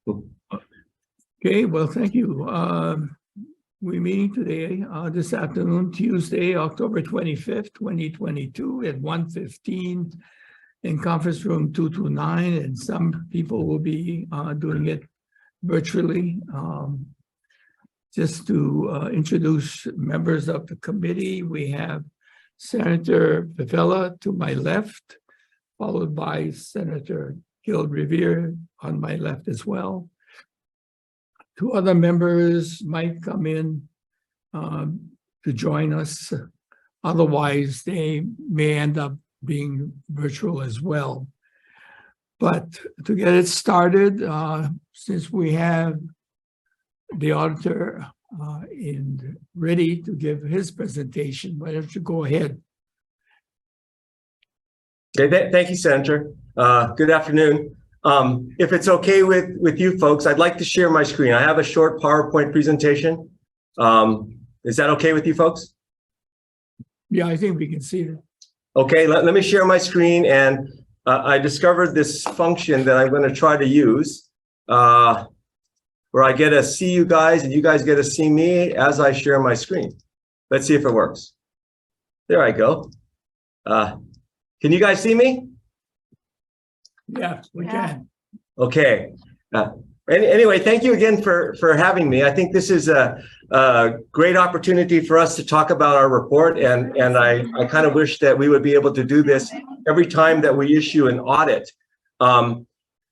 Okay, well, thank you. We're meeting today, this afternoon, Tuesday, October 25th, 2022 at 1:15 in conference room 229, and some people will be doing it virtually. Just to introduce members of the committee, we have Senator Pavella to my left, followed by Senator Gil Revere on my left as well. Two other members might come in to join us. Otherwise, they may end up being virtual as well. But to get it started, since we have the auditor ready to give his presentation, why don't you go ahead? Okay, thank you, Senator. Good afternoon. If it's okay with you folks, I'd like to share my screen. I have a short PowerPoint presentation. Is that okay with you folks? Yeah, I think we can see it. Okay, let me share my screen. And I discovered this function that I'm going to try to use where I get to see you guys and you guys get to see me as I share my screen. Let's see if it works. There I go. Can you guys see me? Yeah, we can. Okay. Anyway, thank you again for having me. I think this is a great opportunity for us to talk about our report, and I kind of wish that we would be able to do this every time that we issue an audit.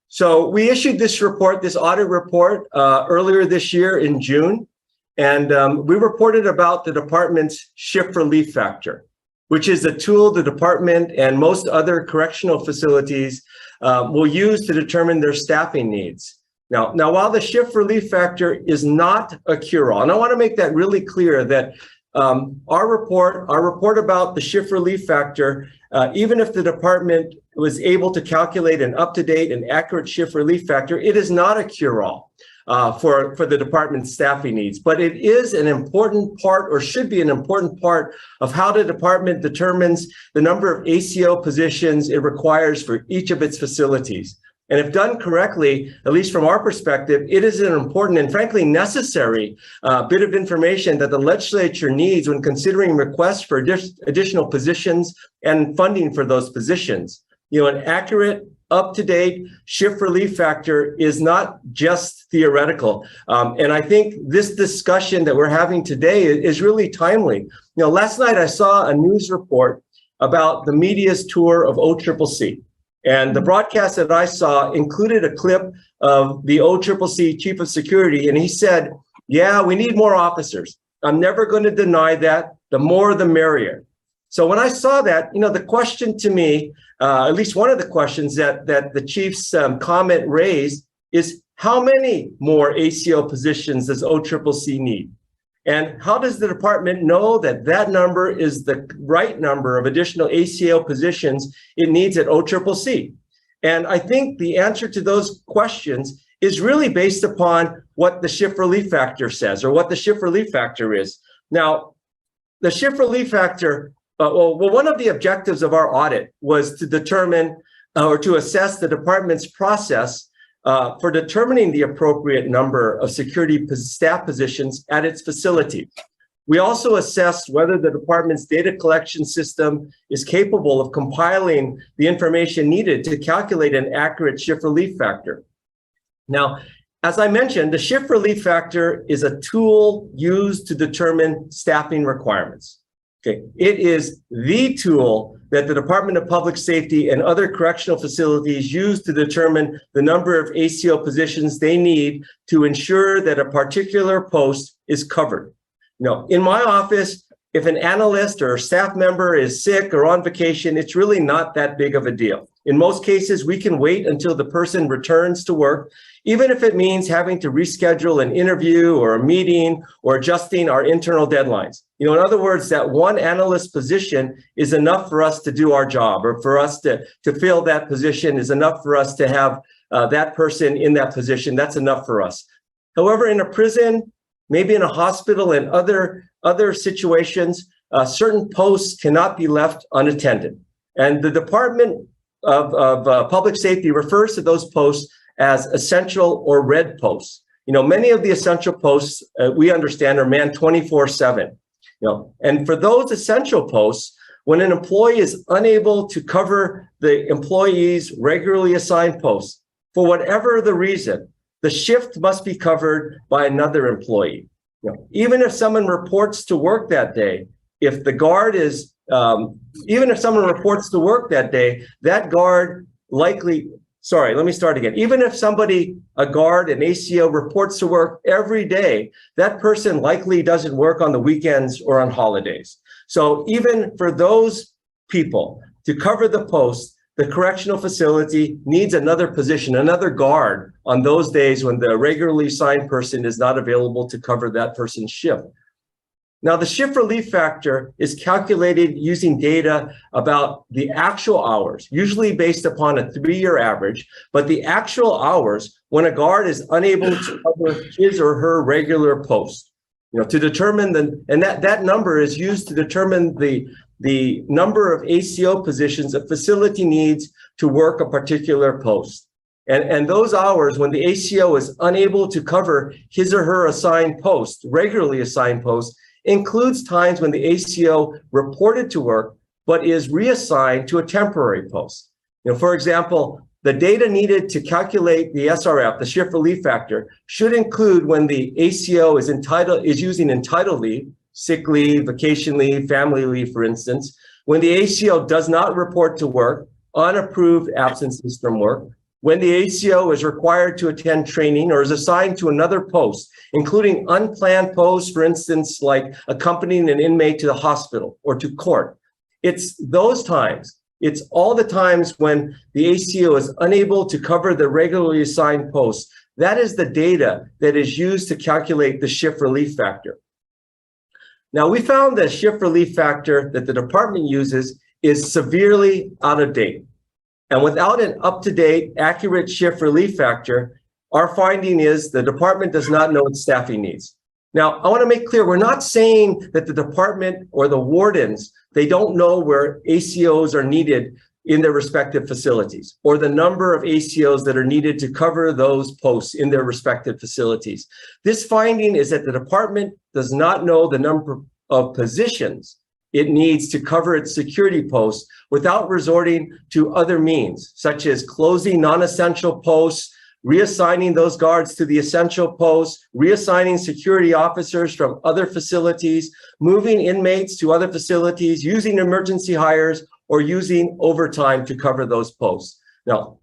So we issued this report, this audit report, earlier this year in June, and we reported about the department's shift relief factor, which is a tool the department and most other correctional facilities will use to determine their staffing needs. Now, while the shift relief factor is not a cure-all, and I want to make that really clear that our report about the shift relief factor, even if the department was able to calculate an up-to-date and accurate shift relief factor, it is not a cure-all for the department's staffing needs, but it is an important part, or should be an important part, of how the department determines the number of ACO positions it requires for each of its facilities. And if done correctly, at least from our perspective, it is an important and frankly necessary bit of information that the legislature needs when considering requests for additional positions and funding for those positions. You know, an accurate, up-to-date shift relief factor is not just theoretical. And I think this discussion that we're having today is really timely. You know, last night I saw a news report about the media's tour of OCCC. And the broadcast that I saw included a clip of the OCCC Chief of Security, and he said, yeah, we need more officers. I'm never going to deny that. The more, the merrier. So when I saw that, you know, the question to me, at least one of the questions that the chief's comment raised is, how many more ACO positions does OCCC need? And how does the department know that that number is the right number of additional ACO positions it needs at OCCC? And I think the answer to those questions is really based upon what the shift relief factor says, or what the shift relief factor is. Now, the shift relief factor, well, one of the objectives of our audit was to determine or to assess the department's process for determining the appropriate number of security staff positions at its facility. We also assessed whether the department's data collection system is capable of compiling the information needed to calculate an accurate shift relief factor. Now, as I mentioned, the shift relief factor is a tool used to determine staffing requirements. Okay, it is the tool that the Department of Public Safety and other correctional facilities use to determine the number of ACO positions they need to ensure that a particular post is covered. Now, in my office, if an analyst or a staff member is sick or on vacation, it's really not that big of a deal. In most cases, we can wait until the person returns to work, even if it means having to reschedule an interview or a meeting or adjusting our internal deadlines. You know, in other words, that one analyst position is enough for us to do our job, or for us to fill that position is enough for us to have that person in that position. That's enough for us. However, in a prison, maybe in a hospital and other situations, certain posts cannot be left unattended. And the Department of Public Safety refers to those posts as essential or red posts. Many of the essential posts we understand are manned 24/7. And for those essential posts, when an employee is unable to cover the employee's regularly assigned posts, for whatever the reason, the shift must be covered by another employee. Even if someone reports to work that day, if the guard is, even if someone reports to work that day, that guard likely, sorry, let me start again. Even if somebody, a guard, an ACO reports to work every day, that person likely doesn't work on the weekends or on holidays. So even for those people to cover the post, the correctional facility needs another position, another guard on those days when the regularly assigned person is not available to cover that person's shift. Now, the shift relief factor is calculated using data about the actual hours, usually based upon a 3-year average, but the actual hours when a guard is unable to cover his or her regular post. To determine and that number is used to determine the number of ACO positions a facility needs to work a particular post. And those hours when the ACO is unable to cover his or her assigned post, regularly assigned post, includes times when the ACO reported to work, but is reassigned to a temporary post. For example, the data needed to calculate the SRF, the shift relief factor, should include when the ACO is using entitled leave, sick leave, vacation leave, family leave, for instance, when the ACO does not report to work, unapproved absences from work, when the ACO is required to attend training or is assigned to another post, including unplanned posts, for instance, like accompanying an inmate to the hospital or to court. It's those times. It's all the times when the ACO is unable to cover the regularly assigned posts. That is the data that is used to calculate the shift relief factor. Now, we found the shift relief factor that the department uses is severely out of date. And without an up-to-date, accurate shift relief factor, our finding is the department does not know its staffing needs. Now, I want to make clear, we're not saying that the department or the wardens, they don't know where ACOs are needed in their respective facilities, or the number of ACOs that are needed to cover those posts in their respective facilities. This finding is that the department does not know the number of positions it needs to cover its security posts without resorting to other means, such as closing non-essential posts, reassigning those guards to the essential posts, reassigning security officers from other facilities, moving inmates to other facilities, using emergency hires, or using overtime to cover those posts. Now,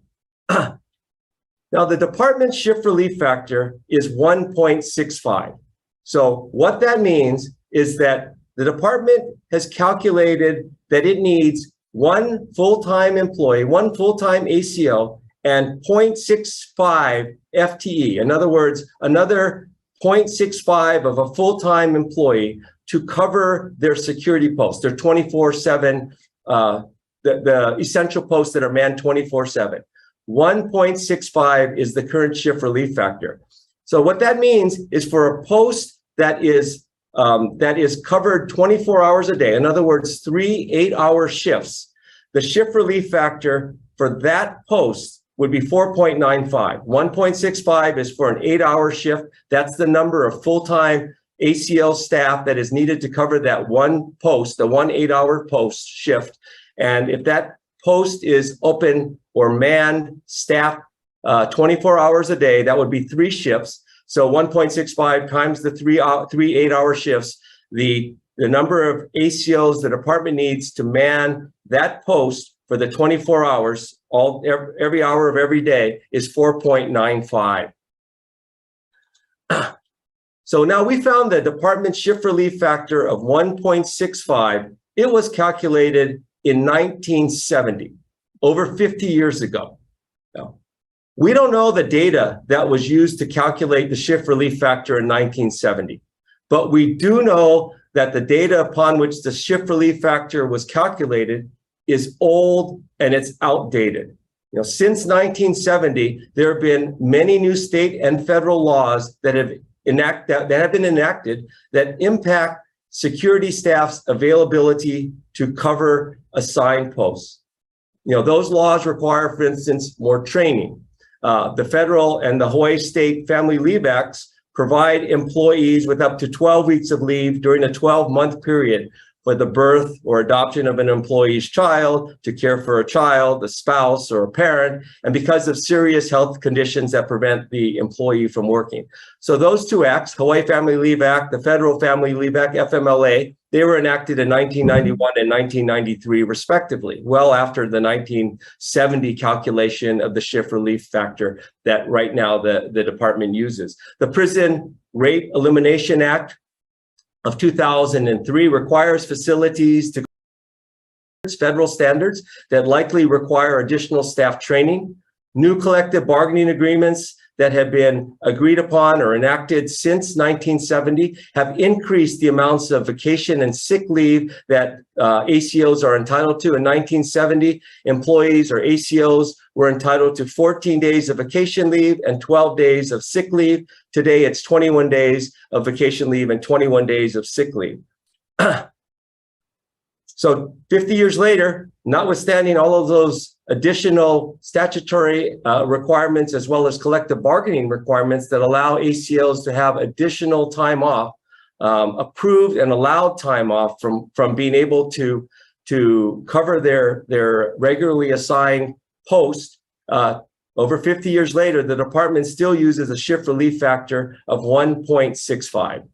the department's shift relief factor is 1.65. So what that means is that the department has calculated that it needs one full-time employee, one full-time ACO, and 0.65 FTE. In other words, another 0.65 of a full-time employee to cover their security posts, their 24/7, the essential posts that are manned 24/7. 1.65 is the current shift relief factor. So what that means is for a post that is covered 24 hours a day, in other words, 3 8-hour shifts, the shift relief factor for that post would be 4.95. 1.65 is for an 8-hour shift. That's the number of full-time ACL staff that is needed to cover that one post, the 1 8-hour post shift. And if that post is open or manned, staffed 24 hours a day, that would be 3 shifts. So 1.65 times the 3 8-hour shifts, the number of ACOs the department needs to man that post for the 24 hours, every hour of every day, is 4.95. So now we found the department shift relief factor of 1.65. It was calculated in 1970, over 50 years ago. Now, we don't know the data that was used to calculate the shift relief factor in 1970, but we do know that the data upon which the shift relief factor was calculated is old and it's outdated. Since 1970, there have been many new state and federal laws that have been enacted that impact security staff's availability to cover assigned posts. Those laws require, for instance, more training, The federal and the Hawaii State Family Leave Acts provide employees with up to 12 weeks of leave during a 12-month period for the birth or adoption of an employee's child, to care for a child, a spouse, or a parent, and because of serious health conditions that prevent the employee from working. So those two acts, Hawaii Family Leave Act, the Federal Family Leave Act, FMLA, they were enacted in 1991 and 1993, respectively, well after the 1970 calculation of the shift relief factor that right now the department uses. The Prison Rape Elimination Act of 2003 requires facilities to federal standards that likely require additional staff training. New collective bargaining agreements that have been agreed upon or enacted since 1970 have increased the amounts of vacation and sick leave that ACOs are entitled to. In 1970, employees or ACOs were entitled to 14 days of vacation leave and 12 days of sick leave. Today, it's 21 days of vacation leave and 21 days of sick leave. So 50 years later, notwithstanding all of those additional statutory requirements, as well as collective bargaining requirements that allow ACOs to have additional time off, approved and allowed time off from being able to cover their regularly assigned post, over 50 years later, the department still uses a shift relief factor of 1.65.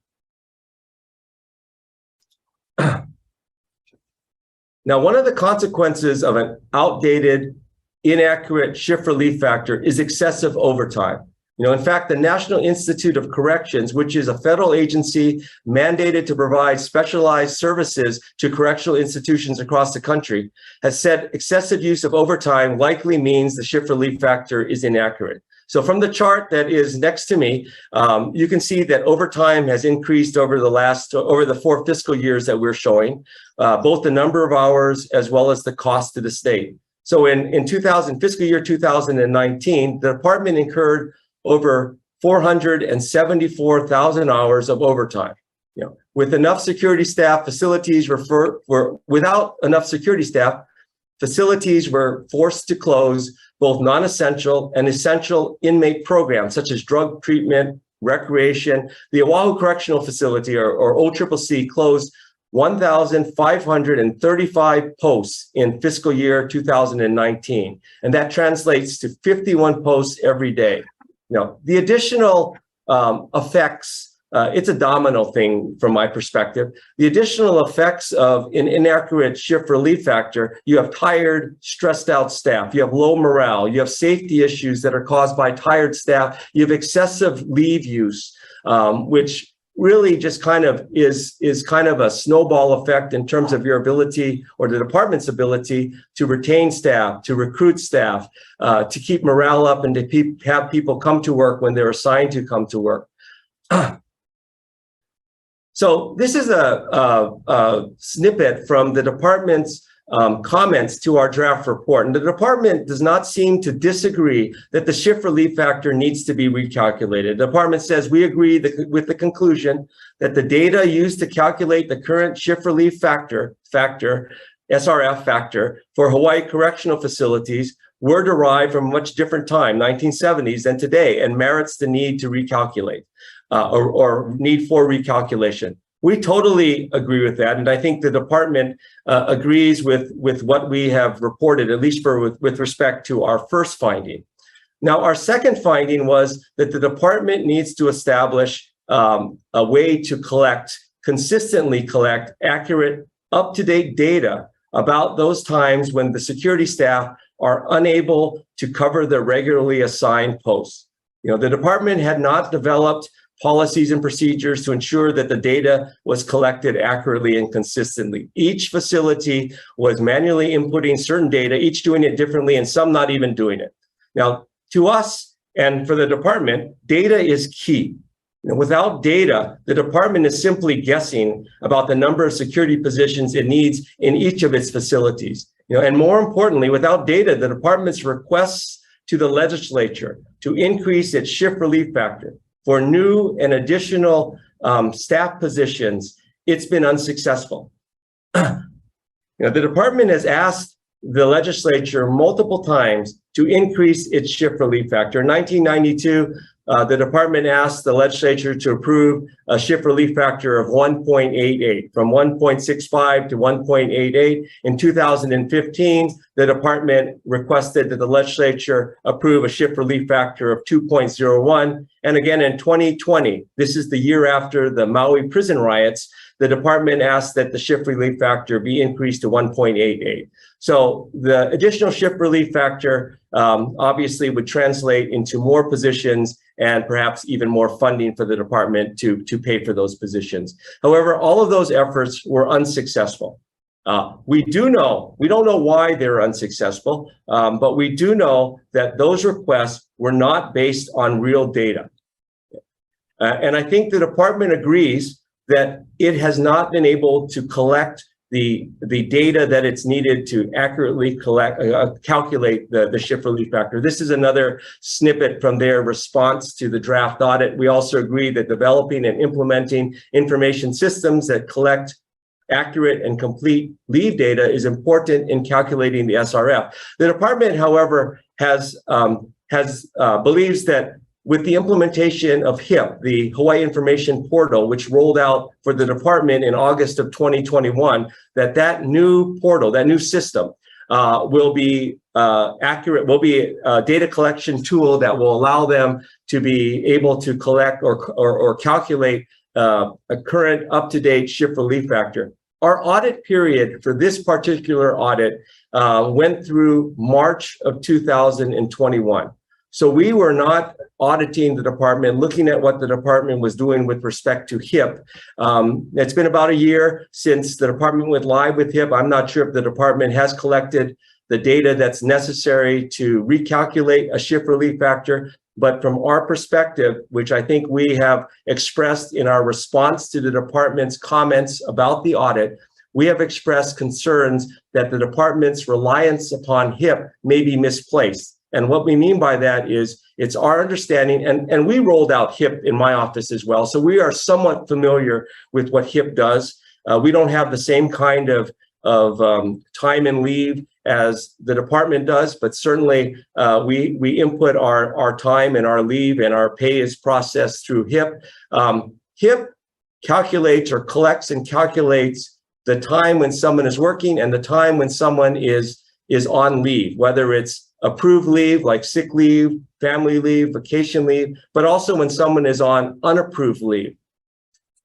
Now, one of the consequences of an outdated, inaccurate shift relief factor is excessive overtime. In fact, the National Institute of Corrections, which is a federal agency mandated to provide specialized services to correctional institutions across the country, has said excessive use of overtime likely means the shift relief factor is inaccurate. So from the chart that is next to me, you can see that overtime has increased over the 4 fiscal years that we're showing, both the number of hours as well as the cost to the state. So in fiscal year 2019, the department incurred over 474,000 hours of overtime. With enough security staff, without enough security staff, facilities were forced to close both non-essential and essential inmate programs, such as drug treatment, recreation. The Oahu Correctional Facility, or OCCC, closed 1,535 posts in fiscal year 2019, and that translates to 51 posts every day. The additional effects, it's a domino thing from my perspective. The additional effects of an inaccurate shift relief factor, you have tired, stressed out staff, you have low morale, you have safety issues that are caused by tired staff, you have excessive leave use, which really just kind of is kind of a snowball effect in terms of your ability, or the department's ability, to retain staff, to recruit staff, to keep morale up, and to have people come to work when they're assigned to come to work. So this is a snippet from the department's comments to our draft report. And the department does not seem to disagree that the shift relief factor needs to be recalculated. The department says, we agree with the conclusion that the data used to calculate the current shift relief factor, SRF factor, for Hawaii correctional facilities were derived from a much different time, 1970s, than today, and merits the need to recalculate or need for recalculation. We totally agree with that, and I think the department agrees with what we have reported, at least with respect to our first finding. Now, our second finding was that the department needs to establish a way to consistently collect accurate, up-to-date data about those times when the security staff are unable to cover their regularly assigned posts. The department had not developed policies and procedures to ensure that the data was collected accurately and consistently. Each facility was manually inputting certain data, each doing it differently, and some not even doing it. Now, to us and for the department, data is key. Without data, the department is simply guessing about the number of security positions it needs in each of its facilities. And more importantly, without data, the department's requests to the legislature to increase its shift relief factor for new and additional staff positions, it's been unsuccessful. The department has asked the legislature multiple times to increase its shift relief factor. In 1992, the department asked the legislature to approve a shift relief factor of 1.88, from 1.65 to 1.88. In 2015, the department requested that the legislature approve a shift relief factor of 2.01. And again, in 2020, this is the year after the Maui prison riots, the department asked that the shift relief factor be increased to 1.88. So the additional shift relief factor obviously would translate into more positions and perhaps even more funding for the department to pay for those positions. However, all of those efforts were unsuccessful. We don't know why they were unsuccessful, but we do know that those requests were not based on real data. And I think the department agrees that it has not been able to collect the data that it's needed to accurately calculate the shift relief factor. This is another snippet from their response to the draft audit. We also agree that developing and implementing information systems that collect accurate and complete leave data is important in calculating the SRF. The department, however, believes that with the implementation of HIP, the Hawaii Information Portal, which rolled out for the department in August of 2021, that new portal, that new system will be accurate, will be a data collection tool that will allow them to be able to collect or calculate a current up-to-date shift relief factor. Our audit period for this particular audit went through March of 2021. So we were not auditing the department, looking at what the department was doing with respect to HIP. It's been about a year since the department went live with HIP. I'm not sure if the department has collected the data that's necessary to recalculate a shift relief factor. But from our perspective, which I think we have expressed in our response to the department's comments about the audit, we have expressed concerns that the department's reliance upon HIP may be misplaced. And what we mean by that is it's our understanding, and we rolled out HIP in my office as well, so we are somewhat familiar with what HIP does. We don't have the same kind of time and leave as the department does, but certainly we input our time and our leave, and our pay is processed through HIP. HIP calculates or collects and calculates the time when someone is working and the time when someone is on leave, whether it's approved leave like sick leave, family leave, vacation leave, but also when someone is on unapproved leave.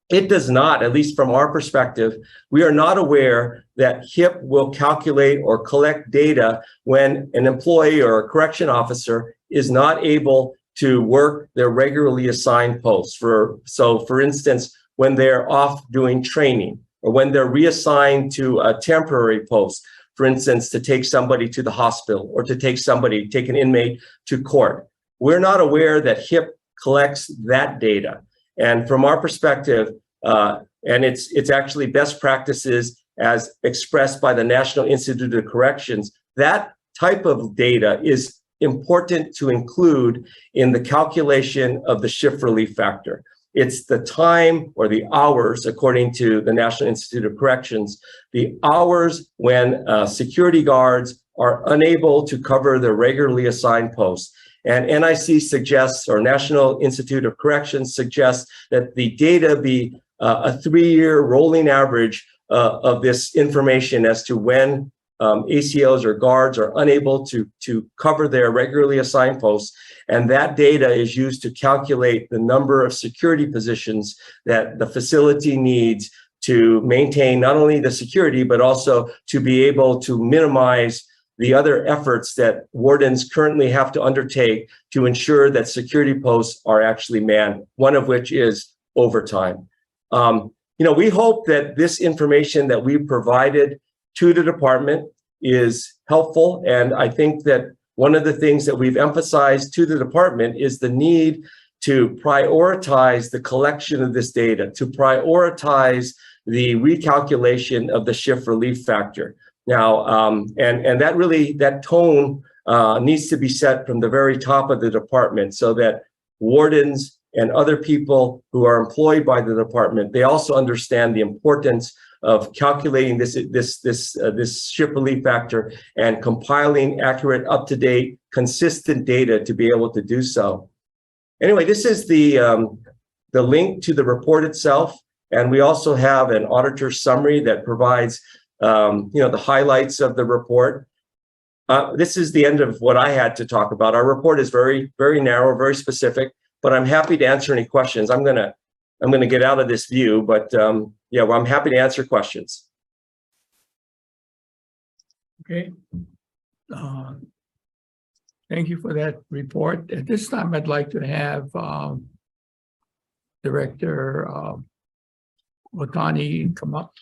It does not, at least from our perspective, we are not aware that HIP will calculate or collect data when an employee or a correction officer is not able to work their regularly assigned posts. So for instance, when they're off doing training, or when they're reassigned to a temporary post, for instance, to take somebody to the hospital or to take an inmate to court. We're not aware that HIP collects that data. And from our perspective, and it's actually best practices as expressed by the National Institute of Corrections, that type of data is important to include in the calculation of the shift relief factor. It's the time or the hours, according to the National Institute of Corrections, the hours when security guards are unable to cover their regularly assigned posts. And NIC suggests, or National Institute of Corrections suggests, that the data be a 3-year rolling average of this information as to when ACOs or guards are unable to cover their regularly assigned posts. And that data is used to calculate the number of security positions that the facility needs to maintain not only the security, but also to be able to minimize the other efforts that wardens currently have to undertake to ensure that security posts are actually manned, one of which is overtime. We hope that this information that we provided to the department is helpful. And I think that one of the things that we've emphasized to the department is the need to prioritize the collection of this data, to prioritize the recalculation of the shift relief factor. Now, and that tone needs to be set from the very top of the department so that wardens and other people who are employed by the department, they also understand the importance of calculating this shift relief factor and compiling accurate, up-to-date, consistent data to be able to do so. Anyway, this is the link to the report itself, and we also have an auditor summary that provides the highlights of the report. This is the end of what I had to talk about. Our report is very, very narrow, very specific, but I'm happy to answer any questions. I'm gonna get out of this view, but yeah, well, I'm happy to answer questions. Okay. Thank you for that report. At this time, I'd like to have Director Otani come up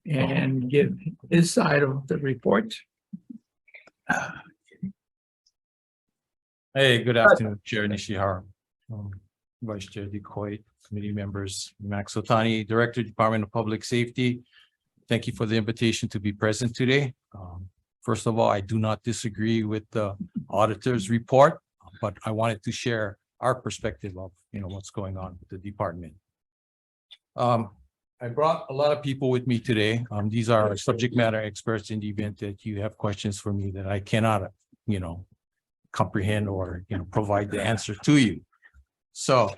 and give his side of the report. Hey, good afternoon, Chair Nishihara, Vice Chair Decoy, committee members, Max Otani, Director, Department of Public Safety. Thank you for the invitation to be present today. First of all, I do not disagree with the auditor's report, but I wanted to share our perspective of what's going on with the department. I brought a lot of people with me today. These are subject matter experts in the event that you have questions for me that I cannot, comprehend or, provide the answer to you. So,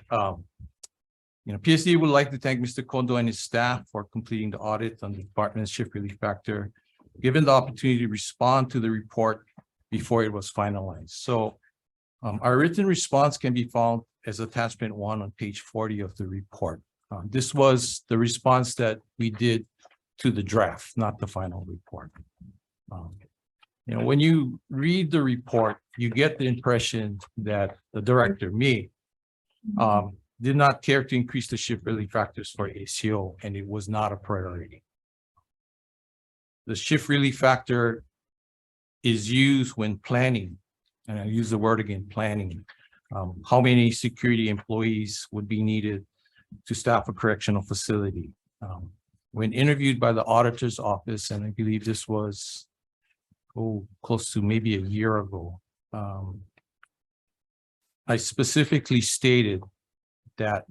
PSD would like to thank Mr. Kondo and his staff for completing the audit on the department's shift relief factor, given the opportunity to respond to the report before it was finalized. So, our written response can be found as attachment 1 on page 40 of the report. This was the response that we did to the draft, not the final report. When you read the report, you get the impression that the director, me, did not care to increase the shift relief factors for ACO, and it was not a priority. The shift relief factor is used when planning, and I use the word again, planning, how many security employees would be needed to staff a correctional facility. When interviewed by the auditor's office, and I believe this was close to maybe a year ago, I specifically stated that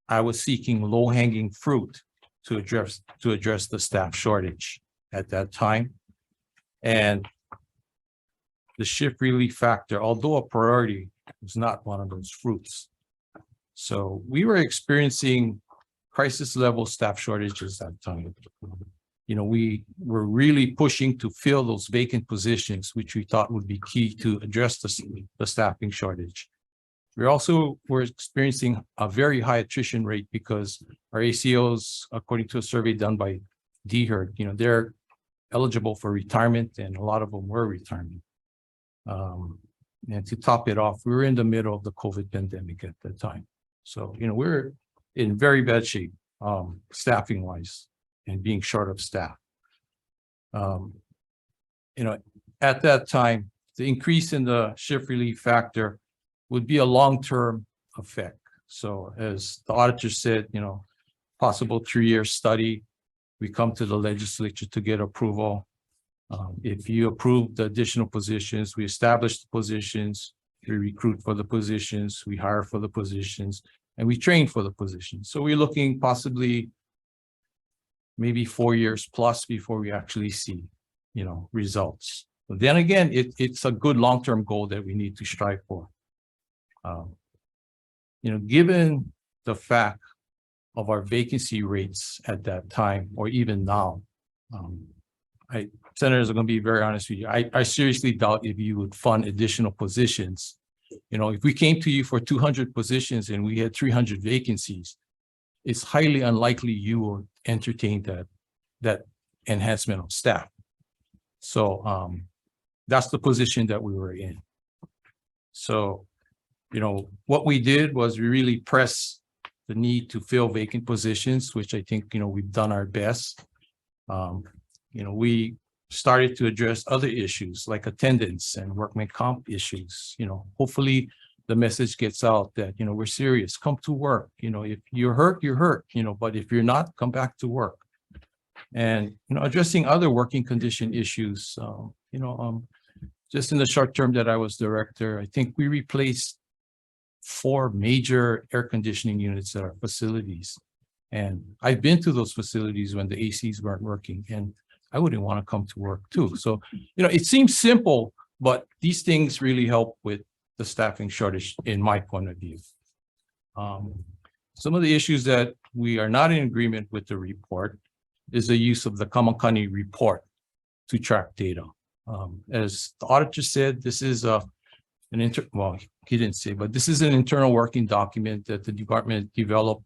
I was seeking low-hanging fruit to address the staff shortage at that time. And the shift relief factor, although a priority, was not one of those fruits. So we were experiencing crisis level staff shortages at that time. We were really pushing to fill those vacant positions, which we thought would be key to address the staffing shortage. We also were experiencing a very high attrition rate because our ACOs, according to a survey done by DHERD, they're eligible for retirement, and a lot of them were retiring. And to top it off, we were in the middle of the COVID pandemic at that time. So, we're in very bad shape, staffing wise, and being short of staff. At that time, the increase in the shift relief factor would be a long-term effect. So as the auditor said, possible 3-year study, we come to the legislature to get approval. If you approve the additional positions, we establish the positions, we recruit for the positions, we hire for the positions, and we train for the positions. So we're looking possibly maybe 4 years plus before we actually see, results. But then again, it's a good long-term goal that we need to strive for. Given the fact of our vacancy rates at that time, or even now, senators are going to be very honest with you. I seriously doubt if you would fund additional positions. If we came to you for 200 positions and we had 300 vacancies, it's highly unlikely you will entertain that enhancement of staff. So that's the position that we were in. So, what we did was we really pressed the need to fill vacant positions, which I think, we've done our best. We started to address other issues like attendance and workman comp issues. Hopefully the message gets out that, we're serious, come to work. If you're hurt, you're hurt, but if you're not, come back to work. And, addressing other working condition issues, just in the short term that I was director, I think we replaced 4 major air conditioning units at our facilities. And I've been to those facilities when the ACs weren't working, and I wouldn't want to come to work too. So, it seems simple, but these things really help with the staffing shortage in my point of view. Some of the issues that we are not in agreement with the report is the use of the Kamakani report to track data. As the auditor said, this is well, he didn't say, but this is an internal working document that the department developed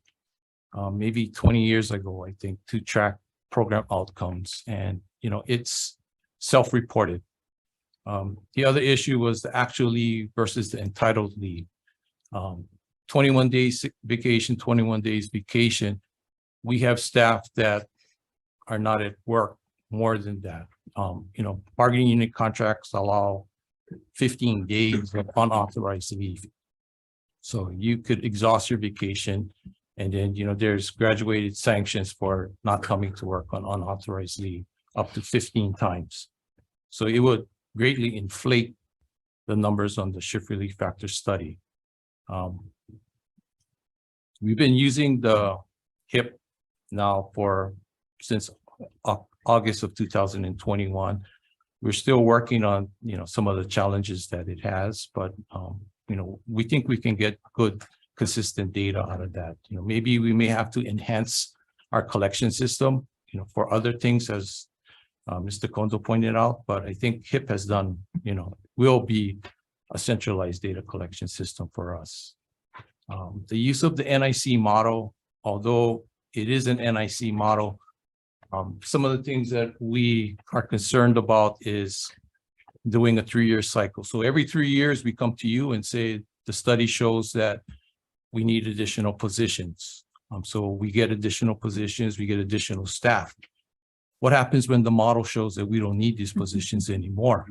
maybe 20 years ago, I think, to track program outcomes. And, it's self-reported. The other issue was the actual leave versus the entitled leave. 21 days vacation, 21 days vacation. We have staff that are not at work more than that. Bargaining unit contracts allow 15 days of unauthorized leave. So you could exhaust your vacation, and then, there's graduated sanctions for not coming to work on unauthorized leave up to 15 times. So it would greatly inflate the numbers on the shift relief factor study. We've been using the HIP now since August of 2021. We're still working on, some of the challenges that it has, but, we think we can get good, consistent data out of that. Maybe we may have to enhance our collection system, for other things, as Mr. Kondo pointed out, but I think HIP has done, will be a centralized data collection system for us. The use of the NIC model, although it is an NIC model, some of the things that we are concerned about is doing a 3-year cycle. So every 3 years we come to you and say, the study shows that we need additional positions. So we get additional positions, we get additional staff. What happens when the model shows that we don't need these positions anymore?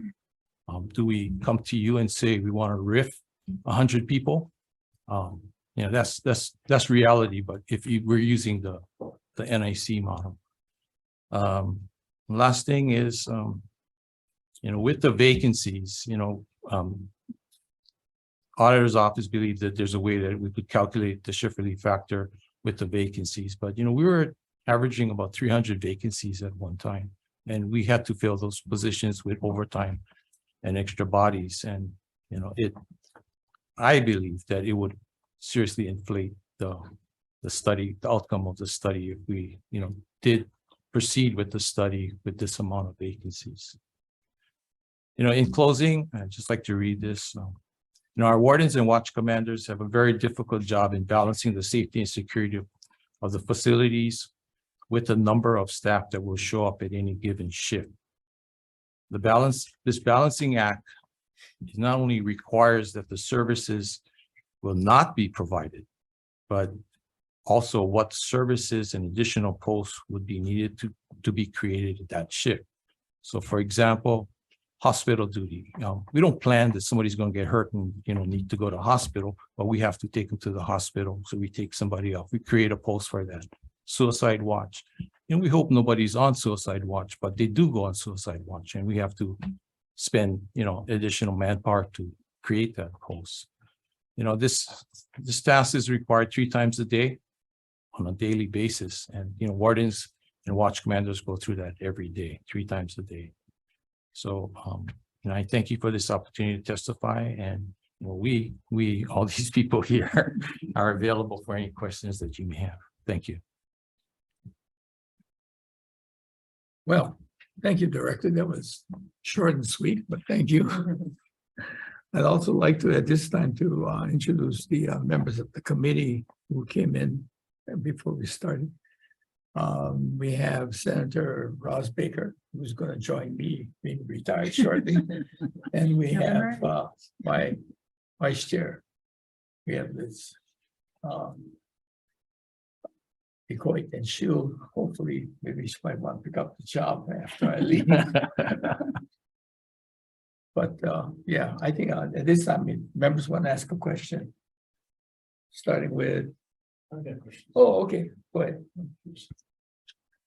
Do we come to you and say we want to RIF 100 people? That's reality. But if we're using the NIC model. Last thing is, with the vacancies, auditor's office believes that there's a way that we could calculate the shift relief factor with the vacancies. But, we were averaging about 300 vacancies at one time, and we had to fill those positions with overtime and extra bodies. And, I believe that it would seriously inflate the outcome of the study if we, did proceed with the study with this amount of vacancies. In closing, I'd just like to read this. Our wardens and watch commanders have a very difficult job in balancing the safety and security of the facilities with the number of staff that will show up at any given shift. This balancing act not only requires that the services will not be provided, but also what services and additional posts would be needed to be created at that shift. So, for example, hospital duty. We don't plan that somebody's going to get hurt and need to go to hospital, but we have to take them to the hospital. So we take somebody off. We create a post for that. Suicide watch. We hope nobody's on suicide watch, but they do go on suicide watch, and we have to spend additional manpower to create that post. This task is required 3 times a day on a daily basis, and wardens and watch commanders go through that every day, 3 times a day. So, I thank you for this opportunity to testify, and we all these people here are available for any questions that you may have. Thank you. Well, thank you, Director. That was short and sweet, but thank you. I'd also like to, at this time, to introduce the members of the committee who came in before we started. We have Senator Ross Baker, who's going to join me, being retired shortly. And we have my vice chair. We have this Decoit, and she'll hopefully, maybe she might want to pick up the job after I leave. But yeah, I think at this time, members want to ask a question. Starting with. Oh, okay, go ahead.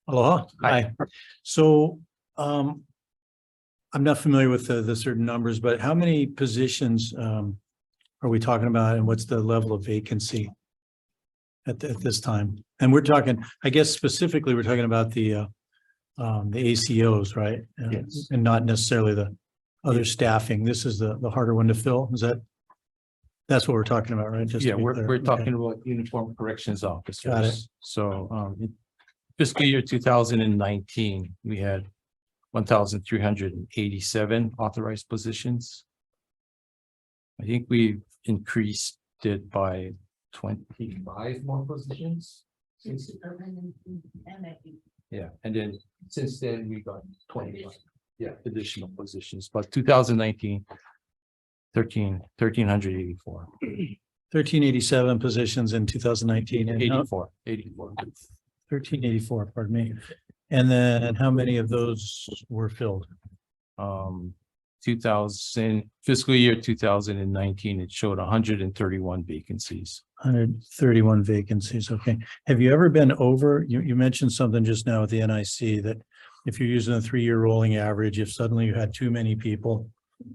Aloha. Hi. So I'm not familiar with the certain numbers, but how many positions are we talking about, and what's the level of vacancy at this time. And we're talking, I guess specifically, we're talking about the ACOs, right? Yes. And not necessarily the other staffing. This is the harder one to fill. That's what we're talking about, right? Just to Yeah, be we're clear. we're Okay. talking about uniform corrections officers. Got it. So in fiscal year 2019, we had 1,387 authorized positions. I think we've increased it by 25 more positions. Yeah, and then since then we got 21, additional positions, but 2019, 1,384. 1387 positions in 2019 and 84. 1384, pardon me. And then how many of those were filled? fiscal year 2019, it showed 131 vacancies. 131 vacancies. Okay. Have you ever been over, you mentioned something just now with the NIC that if you're using a 3-year rolling average, if suddenly you had too many people,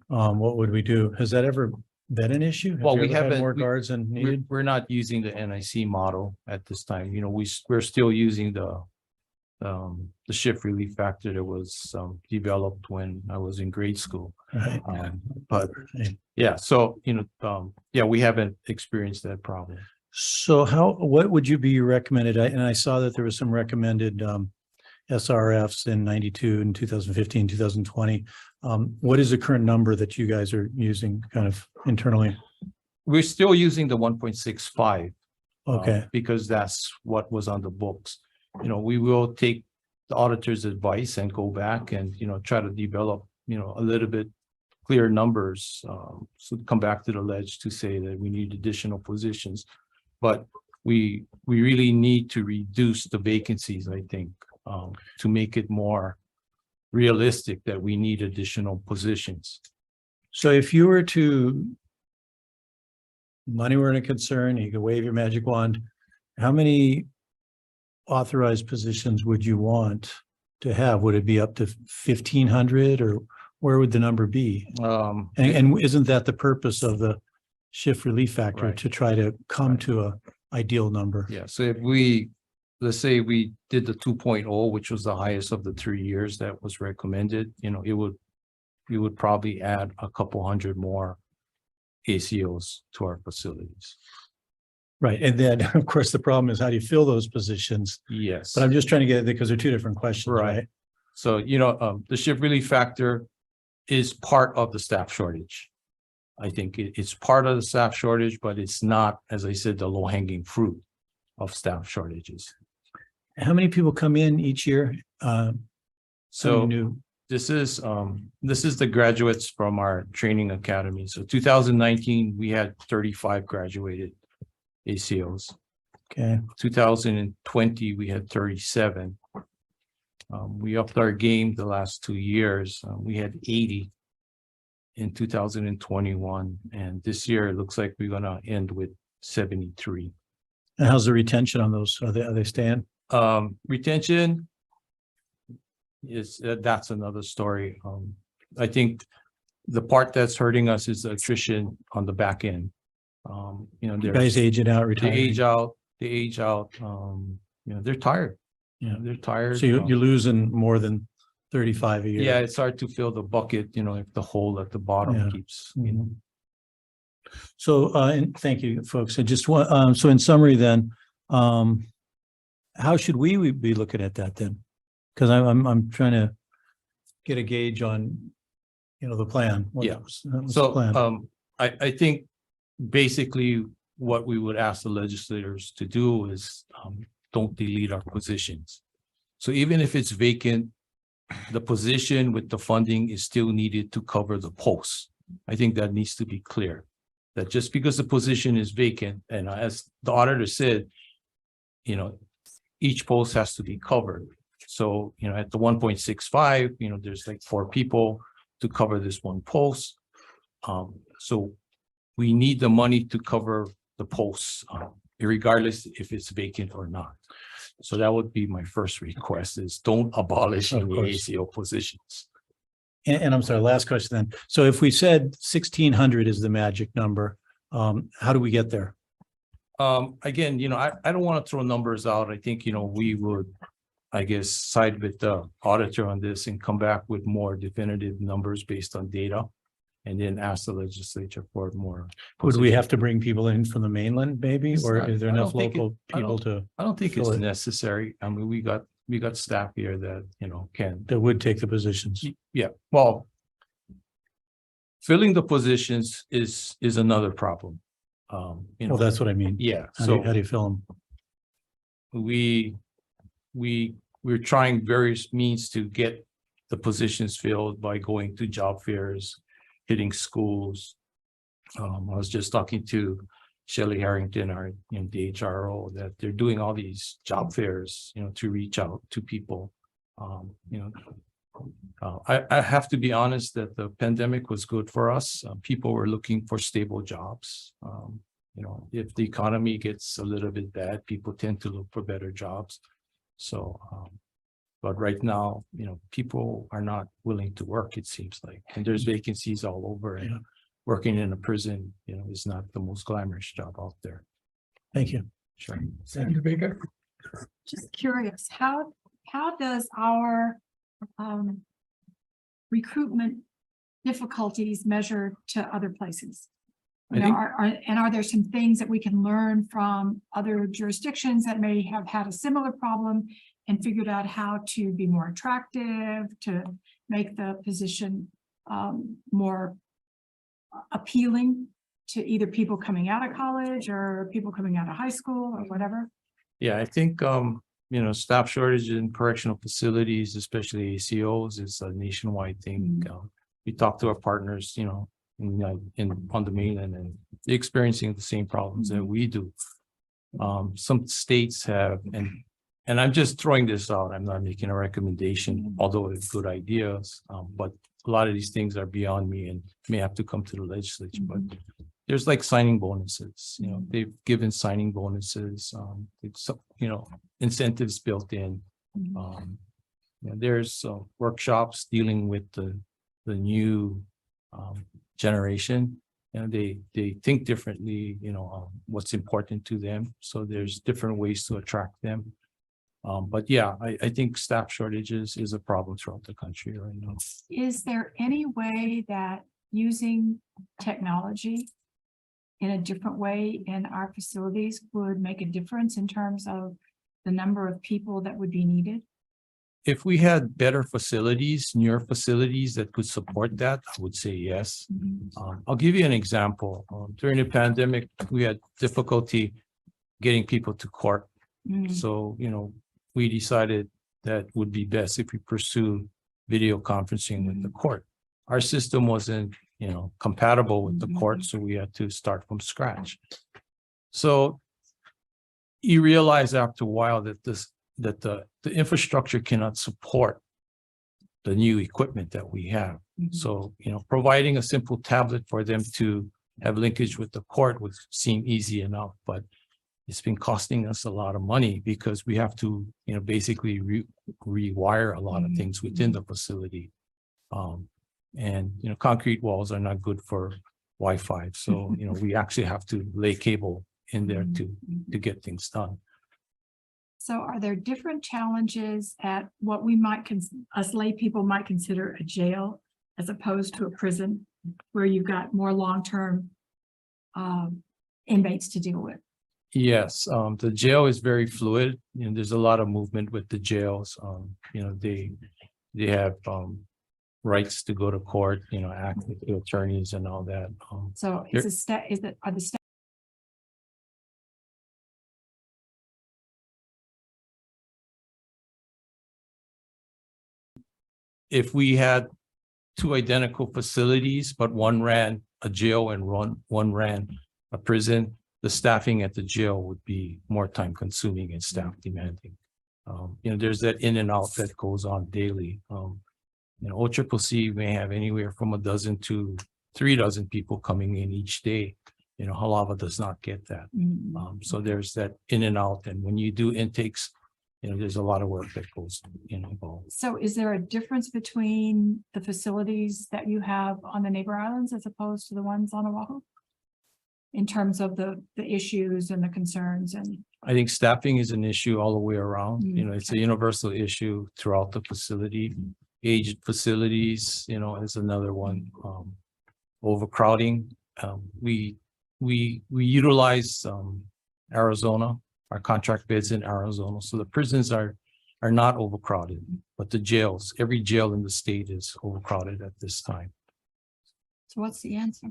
what would we do? Has that ever been an issue? Have Well, you we ever had haven't- more guards than needed. We're not using the NIC model at this time. You know, we're still using the shift relief factor that was developed when I was in grade school. Right. But yeah, so we haven't experienced that problem. So what would you be recommended? And I saw that there was some recommended SRFs in 92 and 2015, 2020. What is the current number that you guys are using kind of internally? We're still using the 1.65. Okay. Because that's what was on the books. You know, we will take the auditor's advice and go back and, try to develop, a little bit clear numbers. So come back to the ledge to say that we need additional positions. But we really need to reduce the vacancies, I think, to make it more realistic that we need additional positions. So if you were to, money weren't a concern, you could wave your magic wand, how many authorized positions would you want to have? Would it be up to 1,500 or where would the number be? And isn't that the purpose of the shift relief factor, Right. to try to come to a ideal number? Yeah, so if let's say we did the 2.0, which was the highest of the 3 years that was recommended, we would probably add a couple hundred more ACOs to our facilities. Right. And then, of course, the problem is how do you fill those positions? Yes. But I'm just trying to get it because they're two different questions, Right. right? So, the shift relief factor is part of the staff shortage. I think it's part of the staff shortage, but it's not, as I said, the low hanging fruit of staff shortages. How many people come in each year? So New. this is the graduates from our training academy. So 2019, we had 35 graduated ACOs. Okay. 2020, we had 37. We upped our game the last 2 years. We had 80 in 2021. And this year, it looks like we're going to end with 73. And how's the retention on those? Are they staying? Retention that's another story. I think the part that's hurting us is the attrition on the back end. Guys aging out, they retiring. age out, they're tired. Yeah. They're tired. So you're losing more than 35 a year. Yeah, it's hard to fill the bucket, if the hole at the bottom Yeah. keeps, Mhm. So, and thank you, folks. I just want, so in summary then, how should we be looking at that then? Because I'm trying to get a gauge on, the plan. Yeah. What's the So, plan? I think basically what we would ask the legislators to do is, don't delete our positions. So even if it's vacant, the position with the funding is still needed to cover the posts. I think that needs to be clear, that just because the position is vacant, and as the auditor said, each post has to be covered. So, at the 1.65, there's like 4 people to cover this one post. So we need the money to cover the posts, regardless if it's vacant or not. So that would be my first request, is don't abolish Of any course. ACO positions. And I'm sorry, last question then. So if we said 1,600 is the magic number, how do we get there? Again, I don't want to throw numbers out. I think, we would, I guess, side with the auditor on this and come back with more definitive numbers based on data. And then ask the legislature for more. Would we have to bring people in from the mainland maybe, It's or not- is there I don't enough think it- local I don't- people to, I don't think it's Fill it. necessary. I mean, we got staff here that, can, that would take the positions? yeah, well. Filling the positions is another problem. Well, that's what I mean. Yeah, How do you so fill them? we're trying various means to get the positions filled by going to job fairs, hitting schools. I was just talking to Shelley Harrington, our, DHRO, that they're doing all these job fairs, to reach out to people. I have to be honest that the pandemic was good for us. People were looking for stable jobs. If the economy gets a little bit bad, people tend to look for better jobs. So, but right now, people are not willing to work, it seems like, and there's vacancies all over. And Yeah. working in a prison, is not the most glamorous job out there. Thank you. Sure. Senator Baker? Just curious, how does our recruitment difficulties measure to other places? I think- Are there some things that we can learn from other jurisdictions that may have had a similar problem and figured out how to be more attractive, to make the position more appealing to either people coming out of college or people coming out of high school or whatever? Yeah, I think, staff shortage in correctional facilities, especially ACOs, is a nationwide thing. We talk to our partners, on the mainland, and they're experiencing the same problems that we do. Some states have, and I'm just throwing this out, I'm not making a recommendation, although it's good ideas, but a lot of these things are beyond me and may have to come to the legislature, but there's like signing bonuses, they've given signing bonuses, it's, incentives built in. There's workshops dealing with the new generation, and they think differently, what's important to them. So there's different ways to attract them. But yeah, I think staff shortages is a problem throughout the country right now. Is there any way that using technology in a different way in our facilities would make a difference in terms of the number of people that would be needed? If we had better facilities, newer facilities that could support that, I would say yes. I'll give you an example. During the pandemic, we had difficulty getting people to court. So, we decided that would be best if we pursue video conferencing with the court. Our system wasn't, compatible with the court, so we had to start from scratch. So you realize after a while that the infrastructure cannot support the new equipment that we have. So, providing a simple tablet for them to have linkage with the court would seem easy enough, but it's been costing us a lot of money because we have to, basically rewire a lot of things within the facility. And, concrete walls are not good for Wi-Fi. So, we actually have to lay cable in there to get things done. So are there different challenges at what we might, us lay people might consider a jail as opposed to a prison where you've got more long-term inmates to deal with? Yes, the jail is very fluid, and there's a lot of movement with the jails. They have rights to go to court, act with the attorneys and all that. So is are the staff if we had two identical facilities, but one ran a jail and one ran a prison, the staffing at the jail would be more time consuming and staff demanding. There's that in and out that goes on daily. OCCC may have anywhere from 12 to 36 people coming in each day. Halava does not get that. So there's that in and out. And when you do intakes, there's a lot of work that goes involved. So is there a difference between the facilities that you have on the neighbor islands as opposed to the ones on Oahu? in terms of the issues and the concerns and, I think staffing is an issue all the way around. You know, it's a Okay. universal issue throughout the facility. Aged facilities, you know, is another one. Overcrowding. We utilize Arizona, our contract beds in Arizona. So the prisons are not overcrowded, but the jails, every jail in the state is overcrowded at this time. so what's the answer?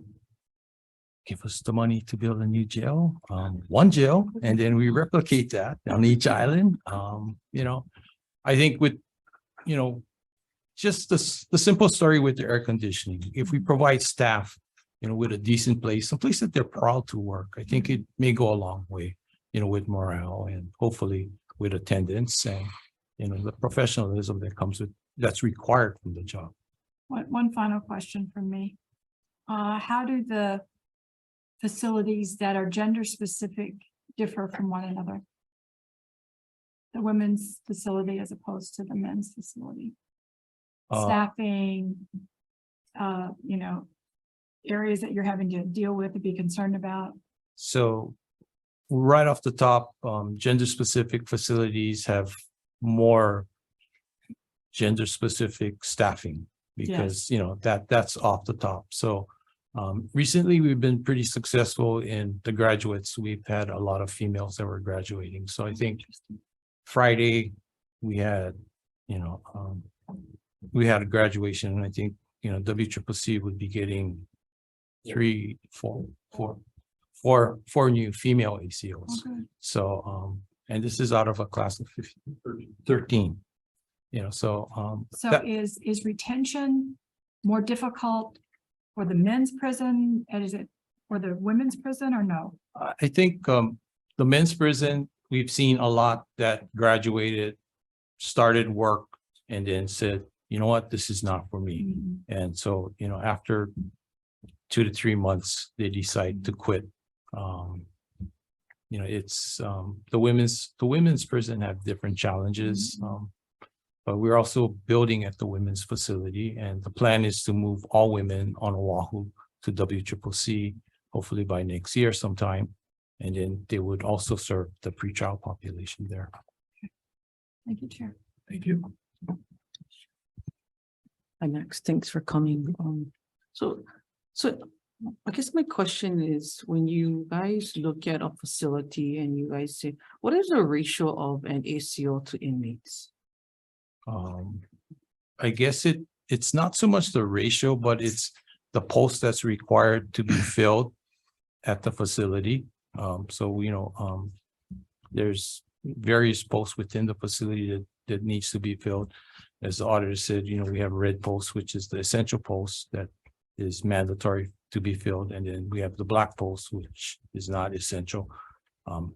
Give us the money to build a new jail, one jail, and then we replicate that on each island. You know, I think with, you know, just the simple story with the air conditioning, if we provide staff, you know, with a decent place, a place that they're proud to work, I think it may go a long way, you know, with morale and hopefully with attendance and, you know, the professionalism that comes with, that's required from the job. One final question from me. How do the facilities that are gender specific differ from one another? The women's facility as opposed to the men's facility? Staffing, you know, areas that you're having to deal with and be concerned about? So right off the top, gender specific facilities have more gender specific staffing because, you know, that's off the top. So recently we've been pretty successful in the graduates. We've had a lot of females that were graduating. So I think Friday we had, you know, we had a graduation, and I think, you know, WCCC would be getting four new female ACOs. Okay. So, and this is out of a class of 13, you know, so. So that- is retention more difficult for the men's prison? And is it for the women's prison or no? I think, the men's prison, we've seen a lot that graduated, started work, and then said, you know what, this is not for me. Mhm. And so, you know, after 2 to 3 months, they decide to quit. You know, it's the women's prison have different challenges. But we're also building at the women's facility, and the plan is to move all women on Oahu to WCCC, hopefully by next year sometime. And then they would also serve the pretrial population there. Thank you, Chair. Thank you. Hi, Max, thanks for coming. So I guess my question is, when you guys look at a facility and you guys say, what is the ratio of an ACO to inmates? I guess it's not so much the ratio, but it's the post that's required to be filled at the facility. So, you know, there's various posts within the facility that needs to be filled. As the auditor said, you know, we have red posts, which is the essential post that is mandatory to be filled. And then we have the black post, which is not essential.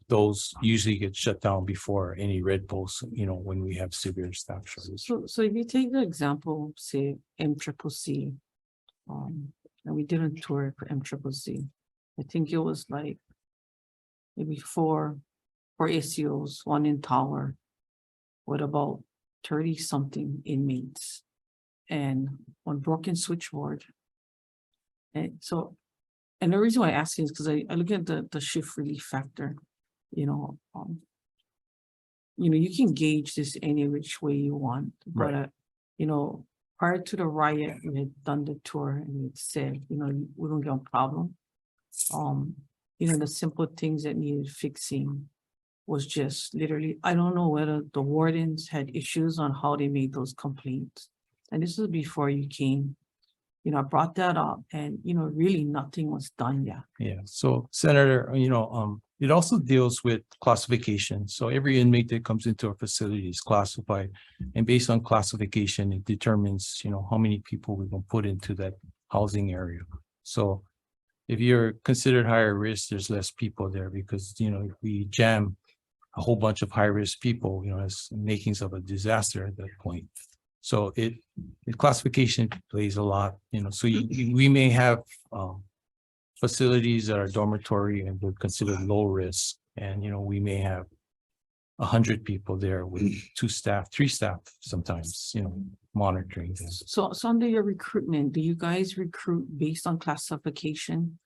Those usually get shut down before any red posts, you know, when we have severe staff shortages. So if you take the example, say MCCC, and we did a tour for MCCC, I think it was like maybe four ACOs, one in Tower, with about 30 something inmates and one broken switchboard. And so, and the reason why I ask is because I look at the shift relief factor, you know, you can gauge this any which way you want, but, Right. You know, prior to the riot, we had done the tour and it said, you know, we don't get a problem. You know, the simple things that needed fixing was just literally, I don't know whether the wardens had issues on how they made those complaints. And this was before you came, you know, I brought that up and, you know, really nothing was done yet. Yeah, so Senator, you know, it also deals with classification. So every inmate that comes into our facility is classified. And based on classification, it determines, you know, how many people we can put into that housing area. So if you're considered higher risk, there's less people there because, you know, if we jam a whole bunch of high risk people, you know, as makings of a disaster at that point. So the classification plays a lot, you know, so we may have facilities that are dormitory and we're considered low risk. And, you know, we may have 100 people there with 2 staff, 3 staff sometimes, you know, monitoring this. So under your recruitment, do you guys recruit based on classification?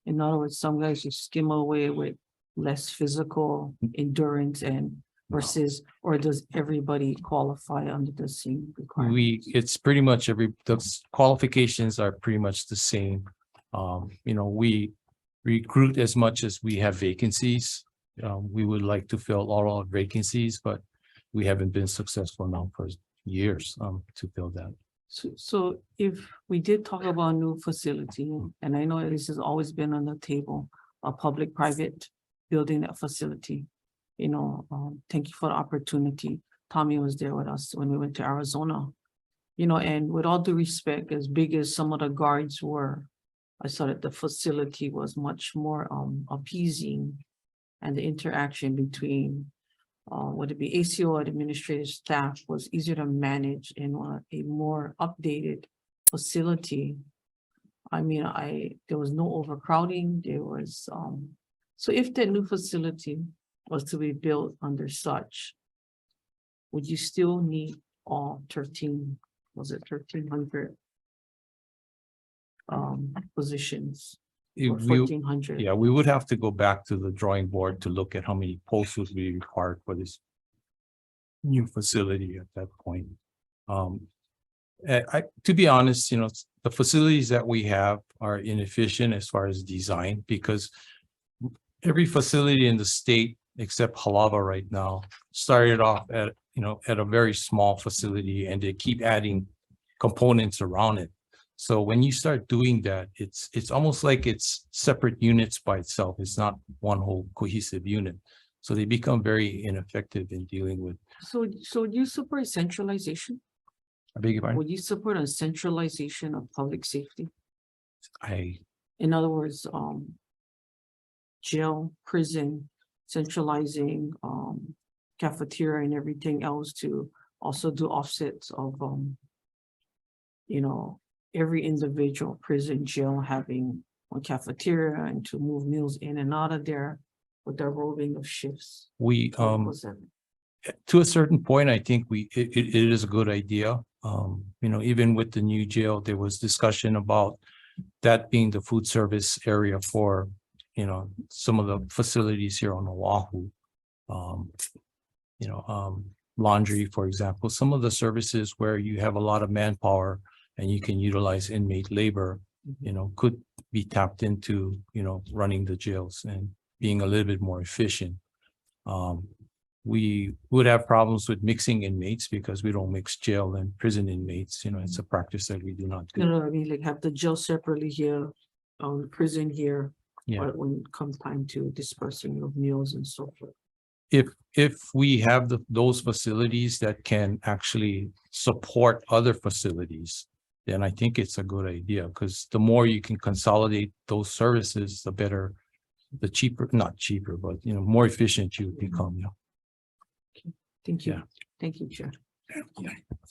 In other words, some guys just skim away with less physical endurance and versus, or does everybody qualify under the same requirement? It's pretty much the qualifications are pretty much the same. We recruit as much as we have vacancies. We would like to fill all our vacancies, but we haven't been successful now for years to fill that. So if we did talk about a new facility, and I know this has always been on the table, a public-private building that facility, thank you for the opportunity. Tommy was there with us when we went to Arizona, and with all due respect, as big as some of the guards were, I saw that the facility was much more appeasing, and the interaction between would it be ACO or administrative staff was easier to manage in a more updated facility. I mean, there was no overcrowding. There was so if that new facility was to be built under such, would you still need all 1,300 positions? Or 1,400? Yeah, we would have to go back to the drawing board to look at how many posts would be required for this new facility at that point. To be honest, the facilities that we have are inefficient as far as design, because every facility in the state except Halawa right now started off at a very small facility, and they keep adding components around it. So when you start doing that, it's almost like it's separate units by itself. It's not one whole cohesive unit. So they become very ineffective in dealing with. So would you support centralization? I beg your pardon? Would you support a centralization of public safety? In other words, jail, prison, centralizing cafeteria and everything else to also do offsets of every individual prison, jail having one cafeteria, and to move meals in and out of there with the roving of shifts. To a certain point, I think it is a good idea. Even with the new jail, there was discussion about that being the food service area for, some of the facilities here on Oahu. Laundry, for example, some of the services where you have a lot of manpower and you can utilize inmate labor, could be tapped into, running the jails and being a little bit more efficient. We would have problems with mixing inmates because we don't mix jail and prison inmates. It's a practice that we do not do. I mean, like have the jail separately here, prison here, Yeah. when it comes time to dispersing of meals and so forth. If we have those facilities that can actually support other facilities, then I think it's a good idea, because the more you can consolidate those services, the better, not cheaper, but more efficient you become. Thank you. Yeah. Thank you, Chair.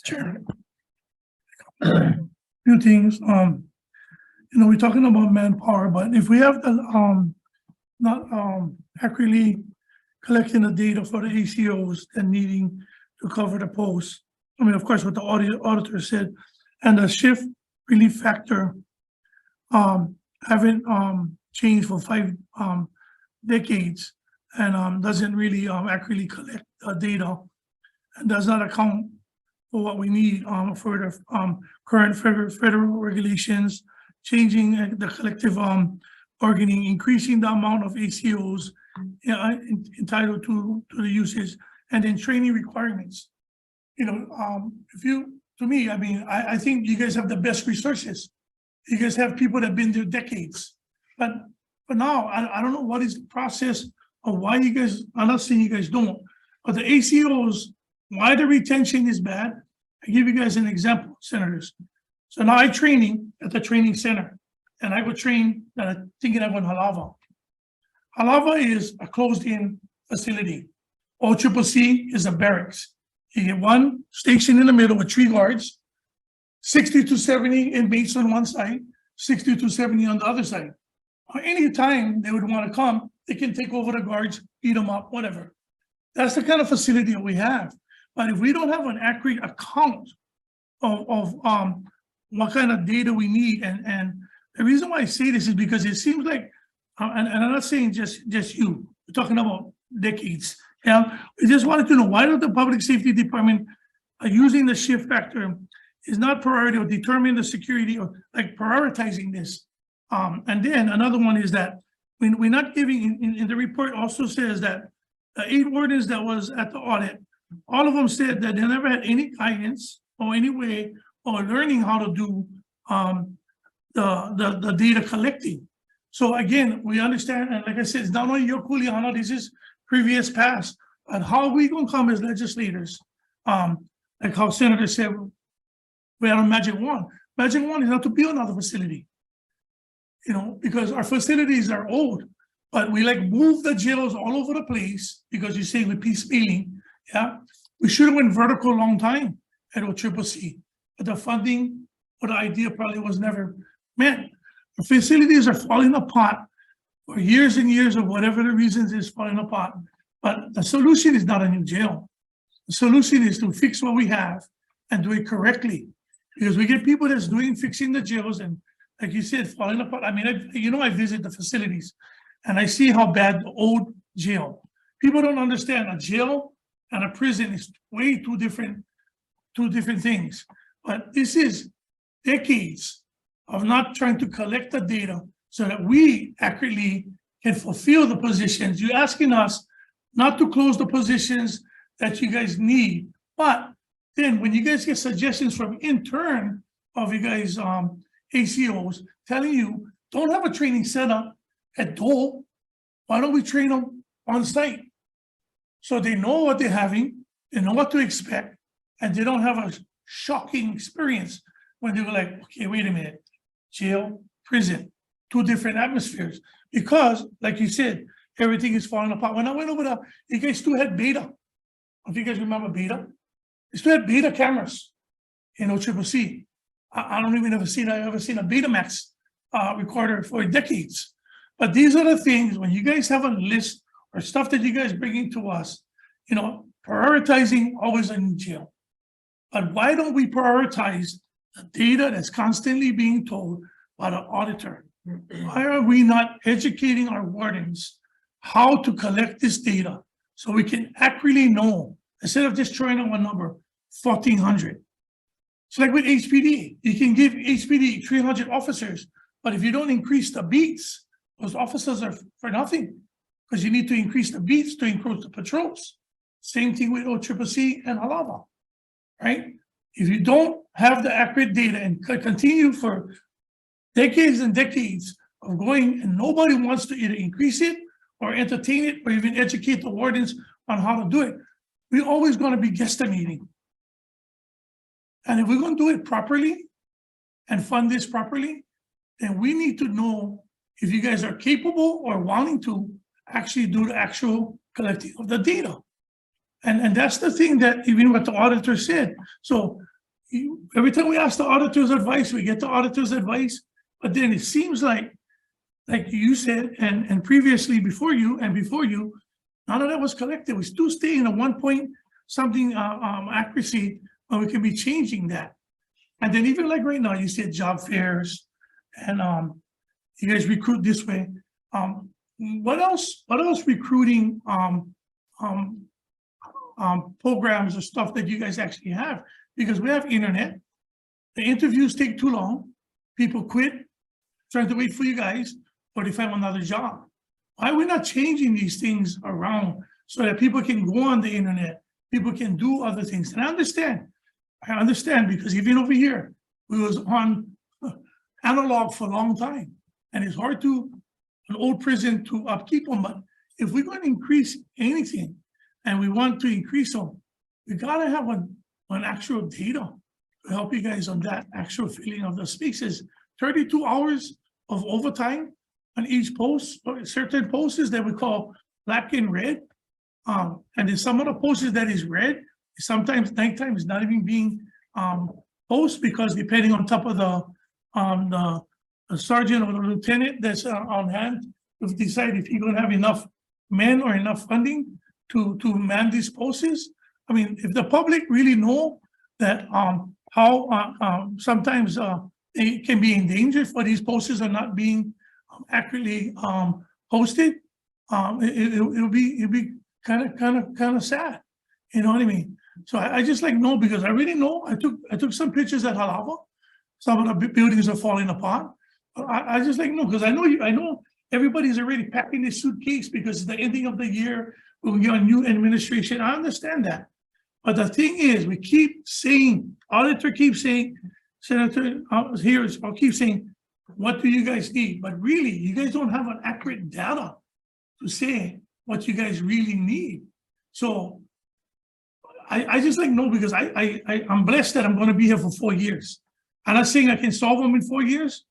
Chair. Few things, we're talking about manpower, but if we have the, not, accurately collecting the data for the ACOs and needing to cover the posts, I mean, of course, what the auditor said, and the shift relief factor, haven't, changed for 5, decades, and doesn't really, accurately collect data, and does not account for what we need, for the, current federal regulations, changing the collective, bargaining, increasing the amount of ACOs entitled to the usage, and then training requirements. To me, I mean, I think you guys have the best resources. You guys have people that have been there decades. But for now, I don't know what is the process of why you guys, I'm not saying you guys don't, but the ACOs, why the retention is bad. I give you guys an example, senators. So now I'm training at the training center, and I go train, thinking I go in Halawa. Halawa is a closed-in facility. OCCC is a barracks. You get one station in the middle with 3 guards, 60 to 70 inmates on one side, 60 to 70 on the other side. Or any time they would want to come, they can take over the guards, beat them up, whatever. That's the kind of facility that we have. But if we don't have an accurate account of what kind of data we need, and the reason why I say this is because it seems like and I'm not saying just you, we're talking about decades. Yeah, we just wanted to know, why don't the public safety department using the shift factor is not priority or determine the security or like prioritizing this? And then another one is that we're not giving, in the report also says that the 8 wardens that was at the audit, all of them said that they never had any guidance or any way or learning how to do the data collecting. So again, we understand, and like I said, it's not only your Kuleana, this is previous past, and how are we gonna come as legislators? Like how Senator said, we have a magic wand. Magic wand is not to build another facility. You know, because our facilities are old, but we like move the jails all over the place because you say with piecemealing, yeah. We should have went vertical a long time at OCCC, but the funding or the idea probably was never met. The facilities are falling apart for years and years of whatever the reasons is falling apart. But the solution is not a new jail. The solution is to fix what we have and do it correctly. Because we get people that's fixing the jails and, like you said, falling apart. I mean, I visit the facilities and I see how bad the old jail. People don't understand a jail and a prison is way two different things. But this is decades of not trying to collect the data so that we accurately can fulfill the positions. You're asking us not to close the positions that you guys need. But then when you guys get suggestions from intern of you guys, ACOs telling you, don't have a training setup at Dole. Why don't we train them on site? So they know what they're having, they know what to expect, and they don't have a shocking experience when they were like, okay, wait a minute, jail, prison, 2 different atmospheres. Because, like you said, everything is falling apart. When I went over there, you guys still had beta. If you guys remember beta, you still had beta cameras in OCCC. I don't even ever seen a Betamax recorder for decades. But these are the things, when you guys have a list or stuff that you guys bringing to us, you know, prioritizing always in jail. But why don't we prioritize the data that's constantly being told by the auditor? Why are we not educating our wardens how to collect this data so we can accurately know, instead of just throwing out one number, 1,400. It's like with HPD, you can give HPD 300 officers, but if you don't increase the beats, those officers are for nothing, because you need to increase the beats to increase the patrols. Same thing with OCCC and Halava, right? If you don't have the accurate data and continue for decades and decades of going, and nobody wants to either increase it or entertain it or even educate the wardens on how to do it, we're always going to be guesstimating. And if we're going to do it properly and fund this properly, then we need to know if you guys are capable or wanting to actually do the actual collecting of the data. And that's the thing that even what the auditor said. So every time we ask the auditor's advice, we get the auditor's advice, but then it seems like you said, and previously before you, none of that was collected. We still stay in a 1 point something accuracy, but we can be changing that. And then even like right now, you said job fairs and you guys recruit this way. What else recruiting programs or stuff that you guys actually have? Because we have internet, the interviews take too long, people quit, trying to wait for you guys, or they find another job. Why are we not changing these things around so that people can go on the internet, people can do other things? And I understand because even over here, we was on analog for a long time, and it's hard to, an old prison to upkeep them, but if we're going to increase anything, and we want to increase them, we gotta have an actual data to help you guys on that actual filling of the spaces. 32 hours of overtime on each post, or certain posts that we call black and red. And then some of the posts that is red, sometimes nighttime is not even being posted, because depending on top of the sergeant or the lieutenant that's on hand to decide if you're gonna have enough men or enough funding to man these posts. I mean, if the public really know that how sometimes they can be endangered for these posts are not being accurately hosted, it'll be kind of sad. You know what I mean? So I just like know, because I really know, I took some pictures at Halawa. Some of the buildings are falling apart. I just like know, because I know everybody's already packing their suitcase because it's the ending of the year. We'll get a new administration. I understand that. But the thing is, we keep saying, auditor keeps saying, Senator here, I'll keep saying, what do you guys need? But really, you guys don't have an accurate data to say what you guys really need. So I just like know, because I'm blessed that I'm going to be here for 4 years. I'm not saying I can solve them in 4 years,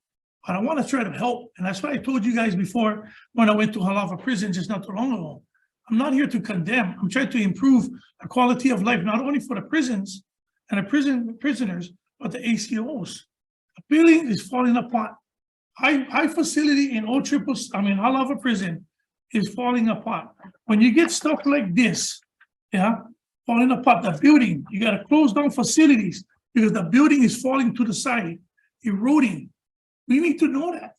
but I want to try to help. And that's why I told you guys before when I went to Halawa prison just not too long ago. I'm not here to condemn. I'm trying to improve the quality of life, not only for the prisons and the prisoners, but the ACOs. The building is falling apart. High facility in Halawa prison is falling apart. When you get stuff like this, yeah, falling apart, the building, you got to close down facilities because the building is falling to the side, eroding. We need to know that.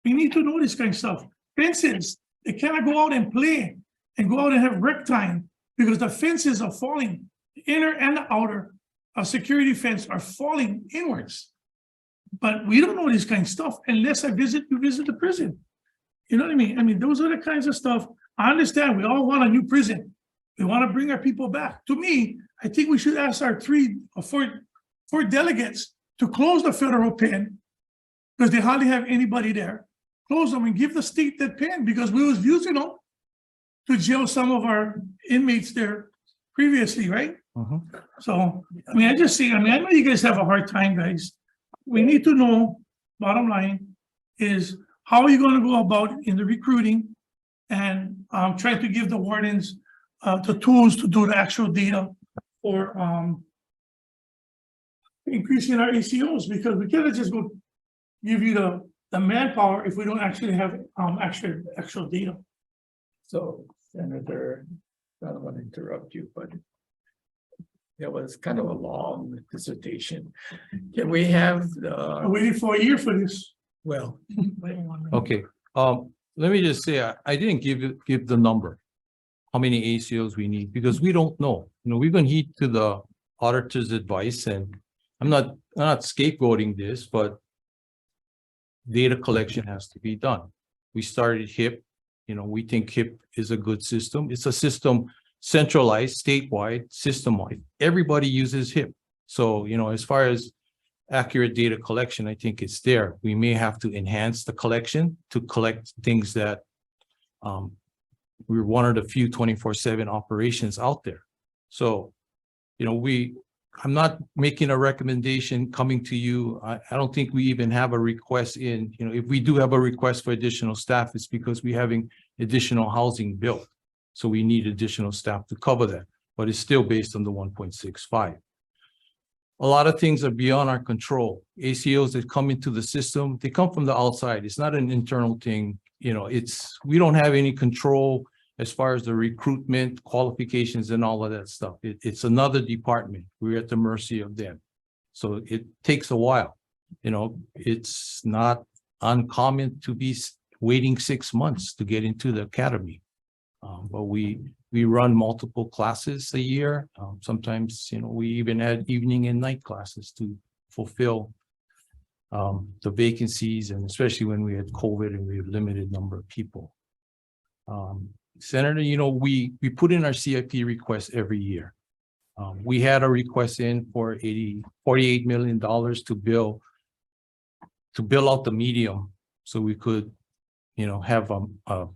We need to know this kind of stuff. Fences, they cannot go out and play and go out and have rec time because the fences are falling. The inner and the outer security fence are falling inwards. But we don't know this kind of stuff unless you visit the prison. You know what I mean? I mean, those are the kinds of stuff. I understand we all want a new prison. We want to bring our people back. To me, I think we should ask our 3 or 4 delegates to close the federal pen because they hardly have anybody there. Close them and give the state that pen because we was using them to jail some of our inmates there previously, right? So, I mean, I know you guys have a hard time, guys. We need to know, bottom line, is how are you going to go about in the recruiting and try to give the wardens the tools to do the actual data for increasing our ACOs, because we can't just go give you the manpower if we don't actually have actual data. So, Senator, I don't want to interrupt you, but it was kind of a long dissertation. Can we have I waited for a year for this. well, Okay, let me just say, I didn't give the number, how many ACOs we need, because we don't know. You know, we've been heed to the auditor's advice, and I'm not scapegoating this, but data collection has to be done. We started HIP, you know, we think HIP is a good system. It's a system centralized, statewide, system-wide. Everybody uses HIP. So, you know, as far as accurate data collection, I think it's there. We may have to enhance the collection to collect things that we're one of the few 24/7 operations out there. So, you know, I'm not making a recommendation coming to you. I don't think we even have a request in, you know, if we do have a request for additional staff, it's because we're having additional housing built. So we need additional staff to cover that, but it's still based on the 1.65. A lot of things are beyond our control. ACOs that come into the system, they come from the outside. It's not an internal thing. You know, we don't have any control as far as the recruitment, qualifications, and all of that stuff. It's another department. We're at the mercy of them. So it takes a while. You know, it's not uncommon to be waiting 6 months to get into the academy. But we run multiple classes a year. Sometimes, you know, we even add evening and night classes to fulfill the vacancies, and especially when we had COVID and we had limited number of people. Senator, you know, we put in our CIP request every year. We had a request in for $48 million to build out the medium so we could, you know, have a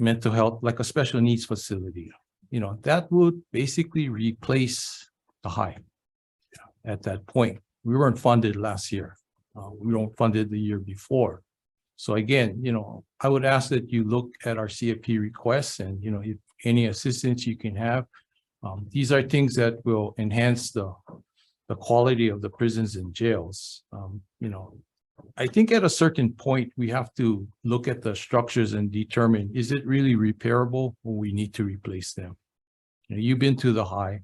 mental health, like a special needs facility. You know, that would basically replace the high. At that point, we weren't funded last year. We weren't funded the year before. So again, you know, I would ask that you look at our CIP requests and, you know, if any assistance you can have. These are things that will enhance the quality of the prisons and jails. You know, I think at a certain point, we have to look at the structures and determine, is it really repairable or we need to replace them? You know, you've been to the high.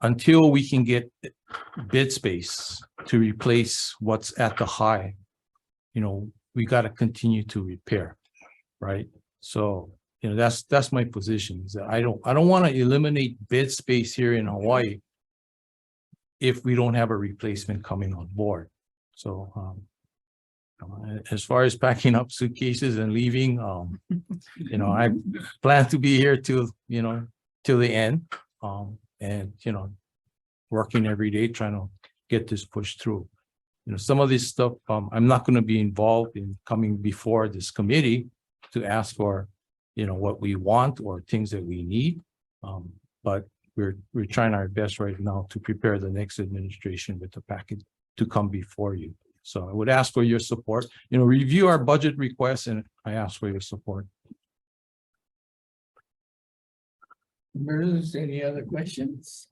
Until we can get bed space to replace what's at the high, we got to continue to repair, right? So, that's my position, is that I don't want to eliminate bed space here in Hawaii if we don't have a replacement coming on board. So, as far as packing up suitcases and leaving, I plan to be here till the end, and working every day trying to get this pushed through. Some of this stuff, I'm not going to be involved in coming before this committee to ask for, what we want or things that we need. But we're trying our best right now to prepare the next administration with the package to come before you. So I would ask for your support, review our budget requests, and I ask for your support. Members, any other questions?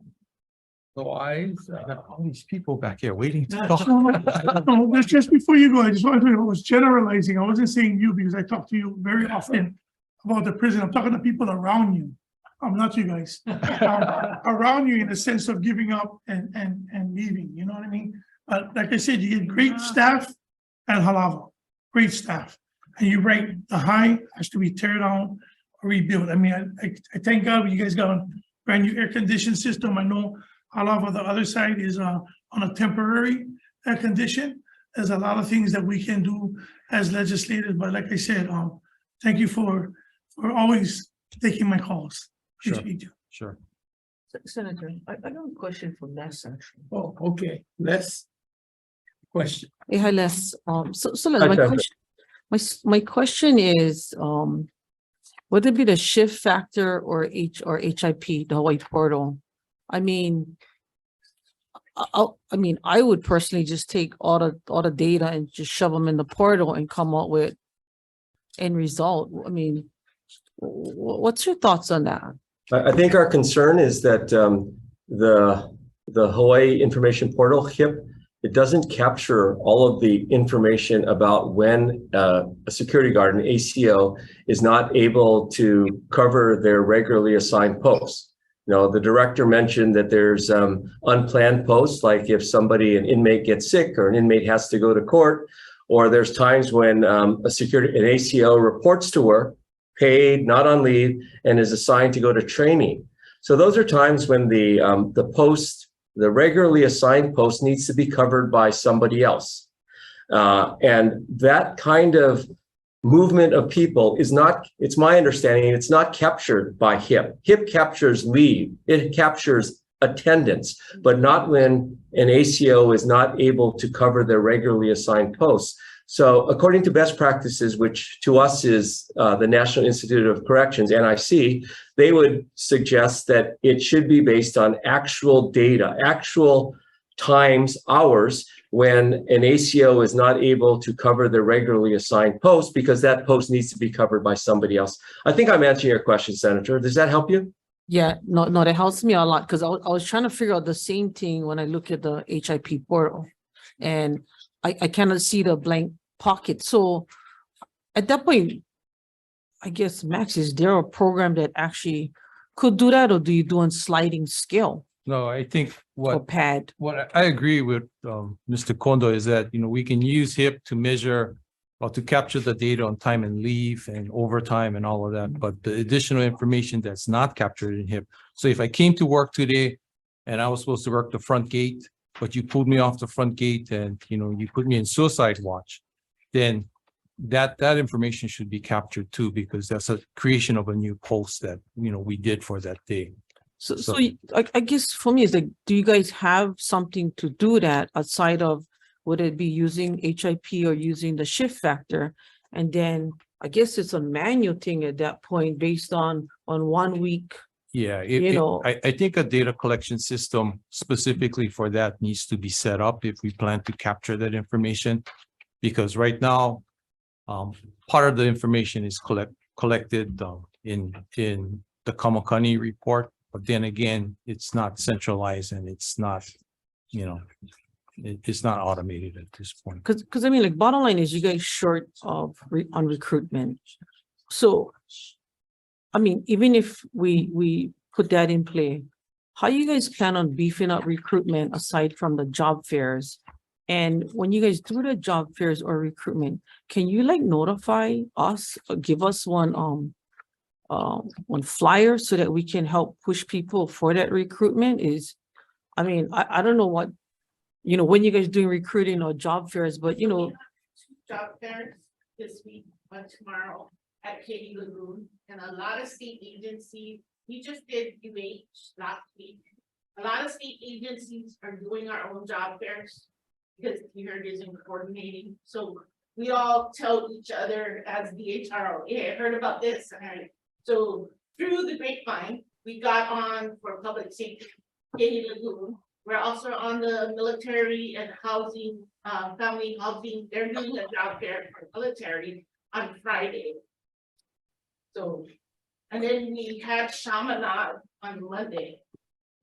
No eyes? I got all these people back here waiting to talk. No, that's just before you go, I just wanted to, I was generalizing. I wasn't saying you because I talk to you very often about the prison. I'm talking to people around you. I'm not you guys. Around you in the sense of giving up and leaving, you know what I mean? Like I said, you get great staff at Halava, great staff. And you're right, the high has to be tear down or rebuilt. I mean, I thank God you guys got a brand new air conditioning system. I know Halava, the other side is on a temporary air condition. There's a lot of things that we can do as legislators, but like I said, thank you for always taking my calls. Sure. Appreciate you. Sure. Senator, I got a question for Les, actually. Oh, okay, let's question. Hey, hi, Les. So Les, Hi, my Sandra. question, my question is, would it be the shift factor or HIP, the Hawaii portal? I mean, I would personally just take all the data and just shove them in the portal and come up with end result. I mean, what's your thoughts on that? I think our concern is that the Hawaii Information Portal, HIP, it doesn't capture all of the information about when a security guard, an ACO, is not able to cover their regularly assigned posts. The director mentioned that there's unplanned posts, like if an inmate gets sick or an inmate has to go to court, or there's times when an ACO reports to work, paid, not on leave, and is assigned to go to training. So those are times when the regularly assigned post needs to be covered by somebody else. And that kind of movement of people is not, it's my understanding, it's not captured by HIP. HIP captures leave, it captures attendance, but not when an ACO is not able to cover their regularly assigned posts. So according to best practices, which to us is the National Institute of Corrections, NIC, they would suggest that it should be based on actual data, actual times, hours, when an ACO is not able to cover their regularly assigned post because that post needs to be covered by somebody else. I think I'm answering your question, Senator. Does that help you? Yeah, no, that helps me a lot because I was trying to figure out the same thing when I look at the HIP portal, and I cannot see the blank pocket. So at that point, I guess, Max, is there a program that actually could do that, or do you do on sliding scale No, I think or pad? what I agree with Mr. Kondo is that, we can use HIP to measure or to capture the data on time and leave and overtime and all of that, but the additional information that's not captured in HIP. So if I came to work today and I was supposed to work the front gate, but you pulled me off the front gate and, you put me in suicide watch, then that information should be captured too, because that's a creation of a new post that, we did for that day. So I guess for me, it's like, do you guys have something to do that outside of, would it be using HIP or using the shift factor? And then I guess it's a manual thing at that point based on 1 week. Yeah, I think a data collection system specifically for that needs to be set up if we plan to capture that information. Because right now, part of the information is collected in the Kamakani report, but then again, it's not centralized and it's not, it's not automated at this point. Because I mean, like, bottom line is you guys short of on recruitment. So, I mean, even if we put that in play, how you guys plan on beefing up recruitment aside from the job fairs And when you guys do the job fairs or recruitment, can you like notify us or give us one flyer so that we can help push people for that recruitment? I mean, I don't know what, when you guys doing recruiting or job fairs, but Job fairs this week, but tomorrow at Katy Lagoon, and a lot of state agencies, we just did UH last week. A lot of state agencies are doing our own job fairs because here isn't coordinating, so we all tell each other as the HRO, yeah, I heard about this, so through the grapevine, we got on for public safety, Katy Lagoon. We're also on the military and housing, family housing. They're doing a job fair for military on Friday. So, and then we had Chaminade on Monday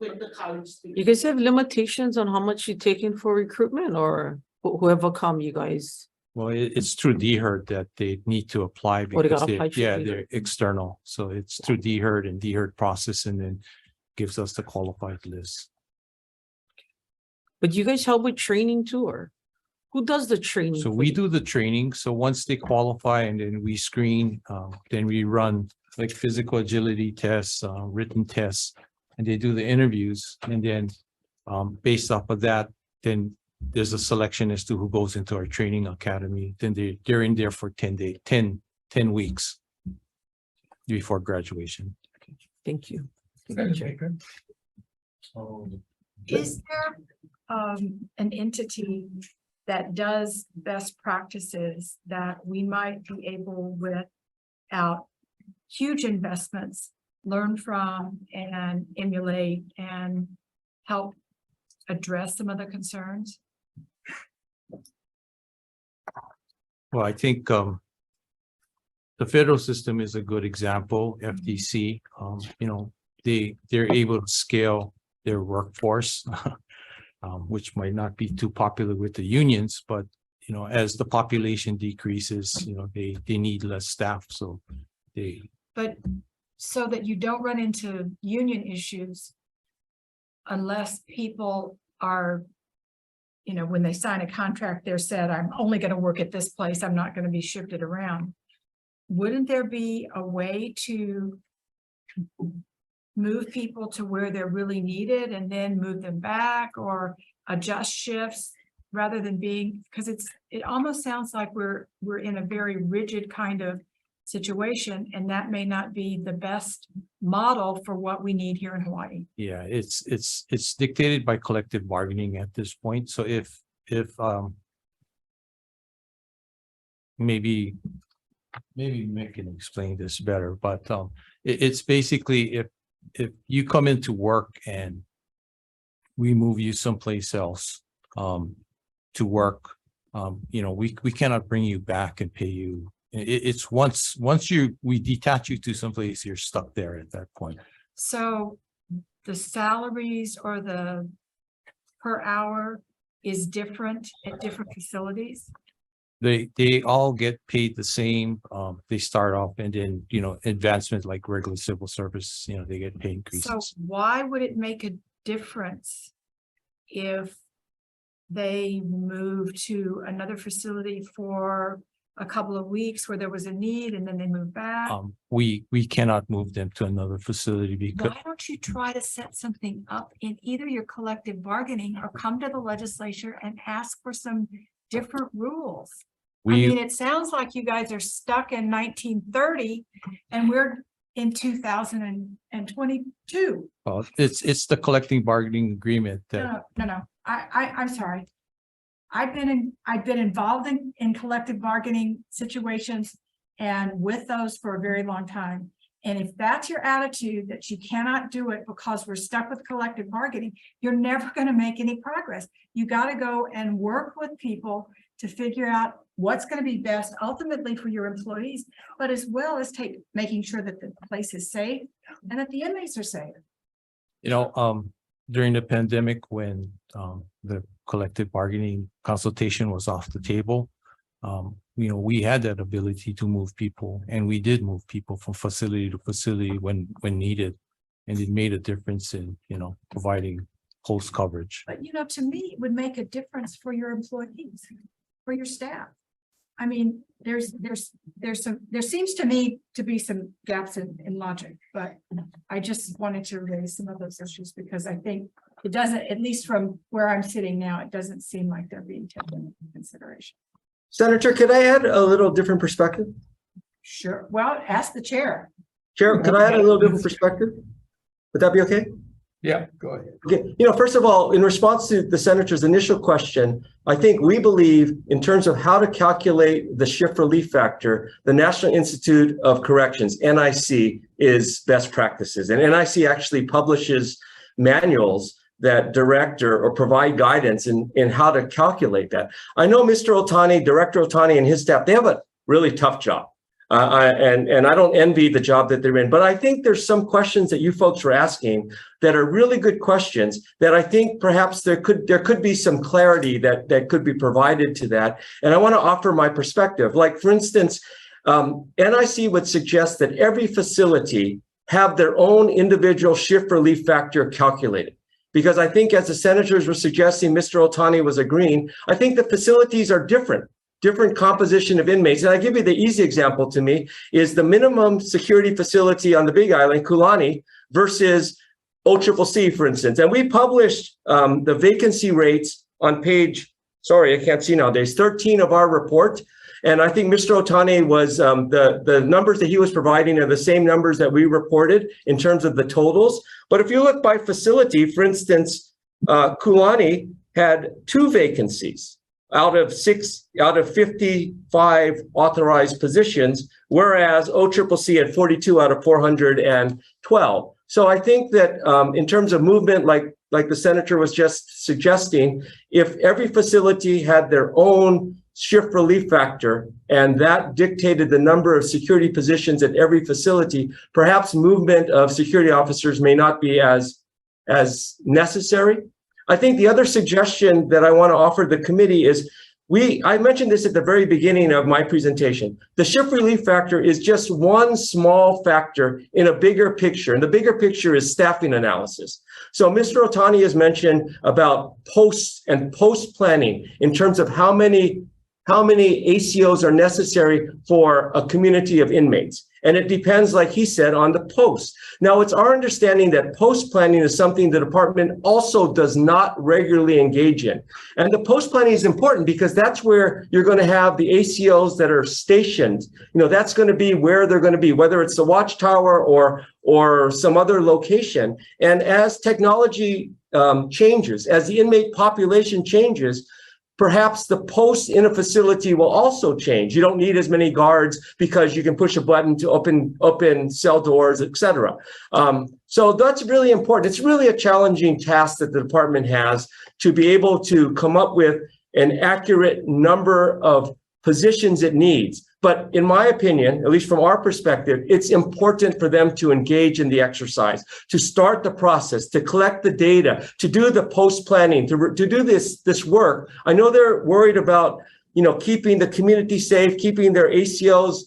with the college students. you guys have limitations on how much you take in for recruitment, or whoever come, you guys? Well, it's through DHERD that they need to apply Oh, they because gotta apply through yeah, DHERD. they're external. So it's through DHERD and DHERD process and then gives us the qualified list. But you guys help with training too, or who does the training? So for we you? do the training. So once they qualify and then we screen, then we run like physical agility tests, written tests, and they do the interviews. And then based off of that, then there's a selection as to who goes into our training academy. Then they're in there for 10 days, 10 weeks before graduation. Thank you. Is there an entity that does best practices that we might be able, without huge investments, learn from and emulate and help address some of the concerns? Well, I think the federal system is a good example, FTC. They're able to scale their workforce, which might not be too popular with the unions, but as the population decreases, they need less staff. So But so that you don't run into union issues unless people are, when they sign a contract, they're said, I'm only going to work at this place. I'm not going to be shifted around. Wouldn't there be a way to move people to where they're really needed and then move them back, or adjust shifts rather than being, because it almost sounds like we're in a very rigid kind of situation, and that may not be the best model for what we need here in Hawaii. yeah, it's dictated by collective bargaining at this point. So if maybe Mick can explain this better, but it's basically if you come into work and we move you someplace else to work, we cannot bring you back and pay you. It's once we detach you to someplace, you're stuck there at that point. So the salaries or the per hour is different at different facilities? They all get paid the same. They start off and then, advancement like regular civil service, they get pay increases. So why would it make a difference if they move to another facility for a couple of weeks where there was a need and then they move back? We cannot move them to another facility because Why don't you try to set something up in either your collective bargaining or come to the legislature and ask for some different rules? I mean, it sounds like you guys are stuck in 1930 and we're in 2022. it's the collective bargaining agreement that No, I'm sorry. I've been involved in collective bargaining situations and with those for a very long time. And if that's your attitude, that you cannot do it because we're stuck with collective bargaining, you're never going to make any progress. You got to go and work with people to figure out what's going to be best ultimately for your employees, but as well as making sure that the place is safe and that the inmates are safe. during the pandemic when the collective bargaining consultation was off the table, we had that ability to move people, and we did move people from facility to facility when needed, and it made a difference in providing post coverage. But to me, it would make a difference for your employees, for your staff. I mean, there seems to me to be some gaps in logic, but I just wanted to raise some of those issues because I think it doesn't, at least from where I'm sitting now, it doesn't seem like they're being taken into consideration. Senator, could I add a little different perspective? Sure. Well, ask the chair. Chair, could I add a little different perspective? Would that be okay? Yeah, go ahead. Okay, first of all, in response to the senator's initial question, I think we believe in terms of how to calculate the shift relief factor, the National Institute of Corrections, NIC, is best practices. And NIC actually publishes manuals that direct or provide guidance in how to calculate that. I know Mr. Otani, Director Otani and his staff, they have a really tough job. And I don't envy the job that they're in, but I think there's some questions that you folks were asking that are really good questions that I think perhaps there could be some clarity that could be provided to that. And I want to offer my perspective. Like, for instance, NIC would suggest that every facility have their own individual shift relief factor calculated. Because I think, as the senators were suggesting, Mr. Otani was agreeing, I think the facilities are different composition of inmates. And I give you the easy example to me is the minimum security facility on the Big Island, Kulani, versus OCCC, for instance. And we published the vacancy rates on page, sorry, I can't see nowadays, 13 of our report. And I think Mr. Otani was, the numbers that he was providing are the same numbers that we reported in terms of the totals. But if you look by facility, for instance, Kulani had 2 vacancies out of 55 authorized positions, whereas OCCC had 42 out of 412. So I think that in terms of movement, like the senator was just suggesting, if every facility had their own shift relief factor and that dictated the number of security positions at every facility, perhaps movement of security officers may not be as necessary. I think the other suggestion that I want to offer the committee is I mentioned this at the very beginning of my presentation. The shift relief factor is just one small factor in a bigger picture, and the bigger picture is staffing analysis. So Mr. Otani has mentioned about post planning in terms of how many ACOs are necessary for a community of inmates. And it depends, like he said, on the post. Now, it's our understanding that post planning is something the department also does not regularly engage in. And the post planning is important because that's where you're going to have the ACOs that are stationed. That's going to be where they're going to be, whether it's the watchtower or some other location. And as technology changes, as the inmate population changes, perhaps the post in a facility will also change. You don't need as many guards because you can push a button to open cell doors, et cetera. So that's really important. It's really a challenging task that the department has to be able to come up with an accurate number of positions it needs. But in my opinion, at least from our perspective, it's important for them to engage in the exercise, to start the process, to collect the data, to do the post planning, to do this work. I know they're worried about keeping the community safe, keeping their ACOs,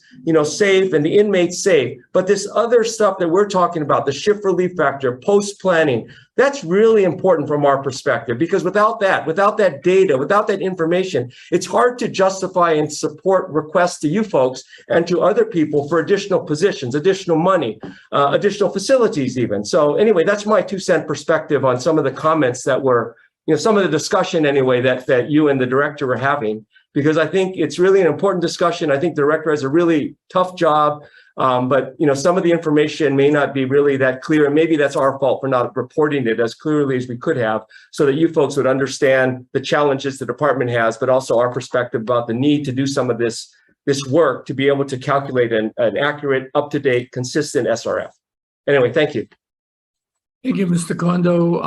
safe and the inmates safe. But this other stuff that we're talking about, the shift relief factor, post planning, that's really important from our perspective, because without that data, without that information, it's hard to justify and support requests to you folks and to other people for additional positions, additional money, additional facilities even. So anyway, that's my 2-cent perspective on some of the comments that were, some of the discussion anyway, that you and the director were having, because I think it's really an important discussion. I think the director has a really tough job, but some of the information may not be really that clear, and maybe that's our fault for not reporting it as clearly as we could have, so that you folks would understand the challenges the department has, but also our perspective about the need to do some of this work to be able to calculate an accurate, up-to-date, consistent SRF. Anyway, thank you. Thank you, Mr. Kondo.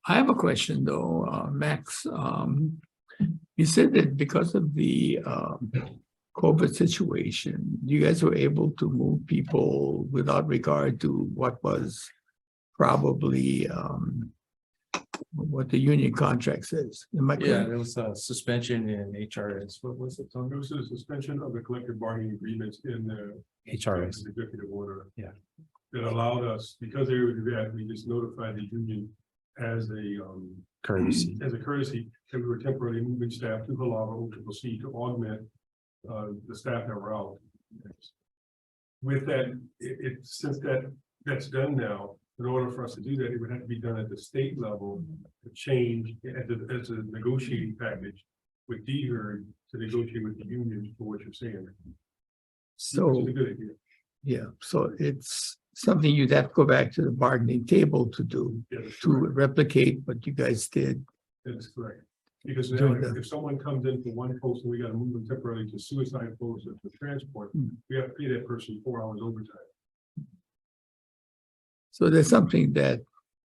I have a question though, Max. You said that because of the COVID situation, you guys were able to move people without regard to what was probably what the union contract says. Am I correct? Yeah, there was a suspension in HRS. What was it, Tom? There was a suspension of the collective bargaining agreements in the HRS. executive order. Yeah. That allowed us, because they would do that, we just notified the union as a, Courtesy. as a courtesy, that we were temporarily moving staff to Hawai'i OCCC to augment the staff that were out. With that, since that's done now, in order for us to do that, it would have to be done at the state level to change as a negotiating package with DHER to negotiate with the unions for what you're saying. So, Which is a good idea. yeah, so it's something you'd have to go back to the bargaining table to do, Yeah, that's to correct. replicate what you guys did. That's correct. Because now Doing that. if someone comes in for one post and we gotta move them temporarily to suicide post or to transport, we have to pay that person 4 hours overtime. So there's something that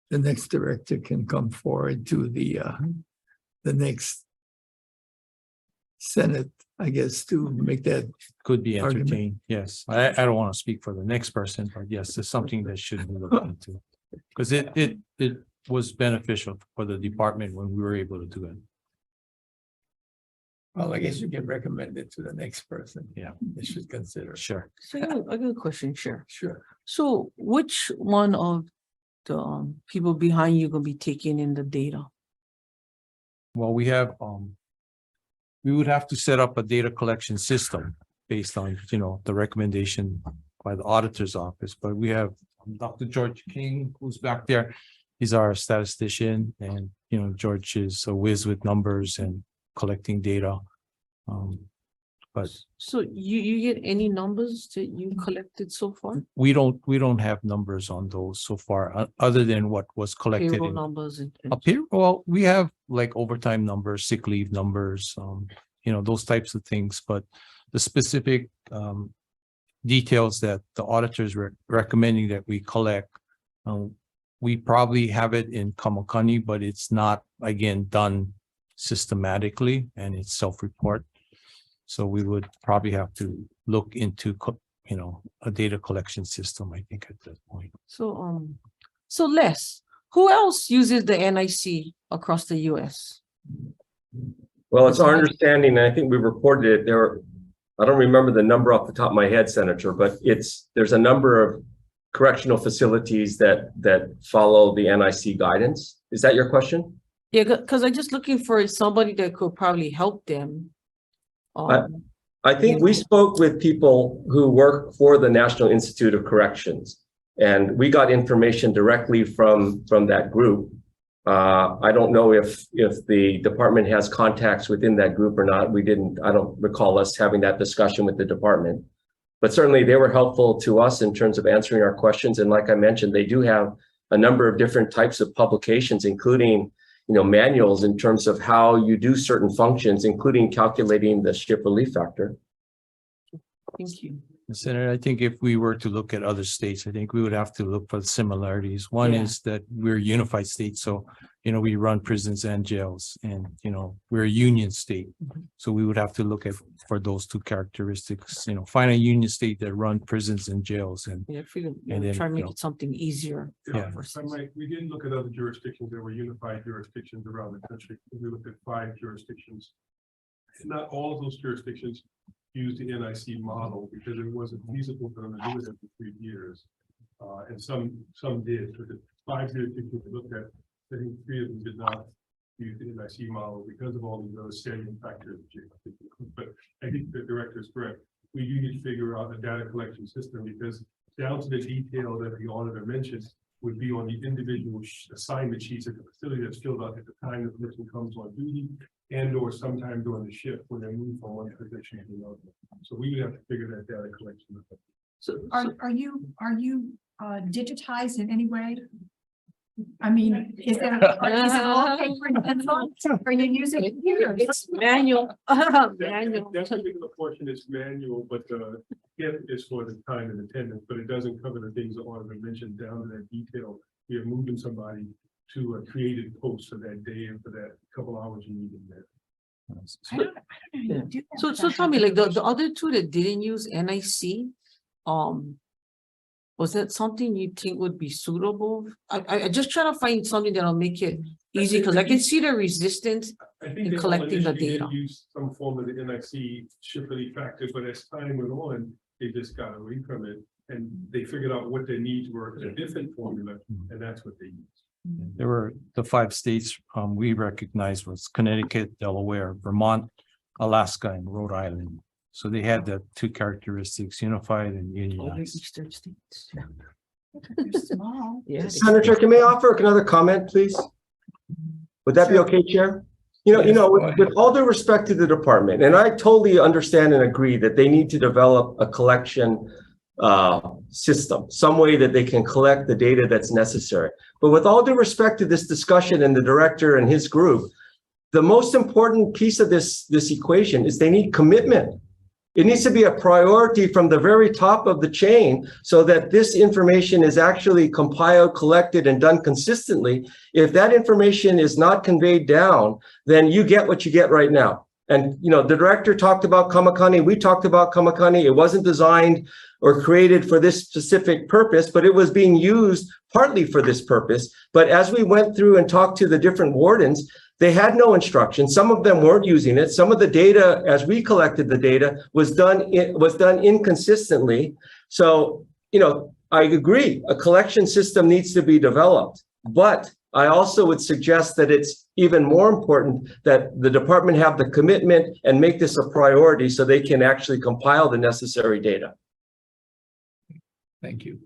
the next director can come forward to the next Senate, I guess, to make that. Could be Argument. entertained, yes. I don't want to speak for the next person, but yes, it's something that should be looked into. Because it was beneficial for the department when we were able to do it. Well, I guess you can recommend it to the next person. Yeah. They should consider. Sure. So I got a question, Chair. Sure. So which one of the people behind you gonna be taking in the data? Well, we have, we would have to set up a data collection system based on, the recommendation by the auditor's office, but we have Dr. George King, who's back there. He's our statistician and, George is a whiz with numbers and collecting data. But So you get any numbers that you collected so far? we don't have numbers on those so far, other than what was collected Payroll in numbers and. well, we have like overtime numbers, sick leave numbers, those types of things, but the specific details that the auditors were recommending that we collect, we probably have it in Kamakani, but it's not, again, done systematically and it's self-report. So we would probably have to look into, a data collection system, I think, at that point. So Les, who else uses the NIC across the US? Well, it's our understanding, and I think we reported it there. I don't remember the number off the top of my head, Senator, but there's a number of correctional facilities that follow the NIC guidance. Is that your question? Yeah, because I'm just looking for somebody that could probably help them. I think we spoke with people who work for the National Institute of Corrections, and we got information directly from that group. I don't know if the department has contacts within that group or not. I don't recall us having that discussion with the department, but certainly they were helpful to us in terms of answering our questions. And like I mentioned, they do have a number of different types of publications, including manuals in terms of how you do certain functions, including calculating the ship relief factor. Thank you. Senator, I think if we were to look at other states, I think we would have to look for similarities. One Yeah. is that we're a unified state, so, we run prisons and jails, and, we're a union state. So we would have to look for those two characteristics, find a union state that run prisons and jails and Yeah, figure, And then, try to make you know, it something easier. Yeah. We did look at other jurisdictions that were unified jurisdictions around the country. We looked at 5 jurisdictions. Not all of those jurisdictions used the NIC model because it wasn't feasible for them to do it every 3 years. And some did. So the 5 jurisdictions we looked at, I think 3 of them did not use the NIC model because of all these other salient factors. But I think the director is correct. We do need to figure out a data collection system because down to the detail that the auditor mentioned would be on the individual assignment sheets at the facility that's filled out at the time the person comes on duty and or sometime during the shift when they move from one position to another. So we would have to figure that data collection out. So, Are you digitized in any way? I mean, is it all paper and pencil? Are you using computers? it's manual. Manual. That particular portion is manual, but the hit is for the time and attendance, but it doesn't cover the things that auditor mentioned down to that detail. We are moving somebody to a created post for that day and for that couple hours you need in there. I don't know how you do that. So tell me, like the other 2 that didn't use NIC, was that something you think would be suitable? I just try to find something that'll make it easy because I can see the resistance. I think in they all collecting the initially did data. use some form of the NIC shift relief factor, but as time went on, they just got away from it and they figured out what their needs were in a different formula, and that's what they used. There were the 5 states we recognized was Connecticut, Delaware, Vermont, Alaska, and Rhode Island. So they had the 2 characteristics, unified and All the unionized. eastern states. They're small. Yeah. Senator, can I offer another comment, please? Would that be okay, Chair? Yes, go With ahead. all due respect to the department, and I totally understand and agree that they need to develop a collection system, some way that they can collect the data that's necessary. But with all due respect to this discussion and the director and his group, the most important piece of this equation is they need commitment. It needs to be a priority from the very top of the chain so that this information is actually compiled, collected, and done consistently. If that information is not conveyed down, then you get what you get right now. And, the director talked about Kamakani. We talked about Kamakani. It wasn't designed or created for this specific purpose, but it was being used partly for this purpose. But as we went through and talked to the different wardens, they had no instruction. Some of them weren't using it. Some of the data, as we collected the data, was done inconsistently. So, I agree, a collection system needs to be developed. But I also would suggest that it's even more important that the department have the commitment and make this a priority so they can actually compile the necessary data. Thank you.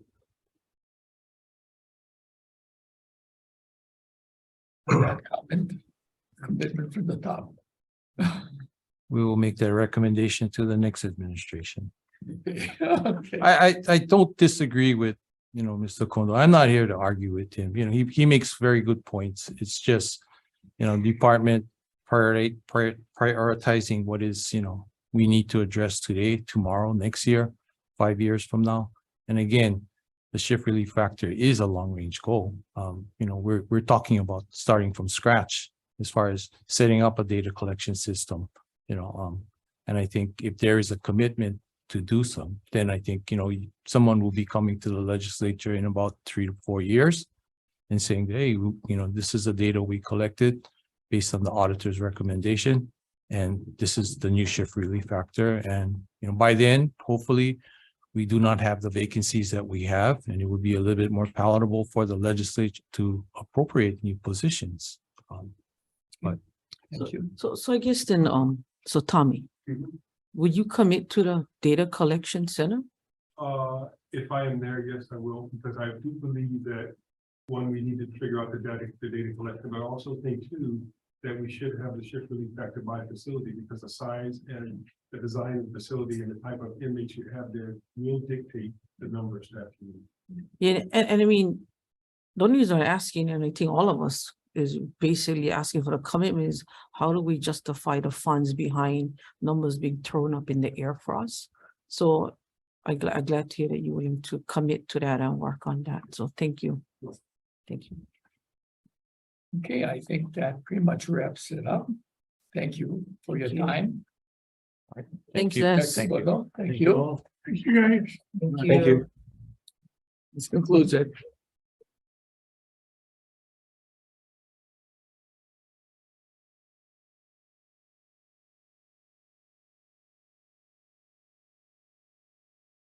That commitment from the top. We will make that recommendation to the next administration. Okay. I don't disagree with, Mr. Kondo. I'm not here to argue with him. He makes very good points. It's just, department prioritizing what is, we need to address today, tomorrow, next year, 5 years from now. And again, the shift relief factor is a long range goal. We're talking about starting from scratch as far as setting up a data collection system, and I think if there is a commitment to do so, then I think, someone will be coming to the legislature in about 3 to 4 years and saying, hey, this is the data we collected based on the auditor's recommendation. And this is the new shift relief factor. And, by then, hopefully, we do not have the vacancies that we have, and it would be a little bit more palatable for the legislature to appropriate new positions. Thank you. So I guess then, so Tommy, would you commit to the data collection center? If I am there, yes, I will, because I do believe that, one, we need to figure out the data collection, but I also think too, that we should have the shift relief factor by facility, because the size and the design of the facility and the type of inmates you have there will dictate the number of staff you need. Yeah, and I mean, the only reason I'm asking, and I think all of us is basically asking for the commitment is how do we justify the funds behind numbers being thrown up in the air for us? So I'm glad to hear that you're willing to commit to that and work on that. So thank you. Thank you. Okay, I think that pretty much wraps it up. Thank you for your time. Thanks, you. Des. Thank you. Thank you. Thank you, guys. Thank you. This concludes it.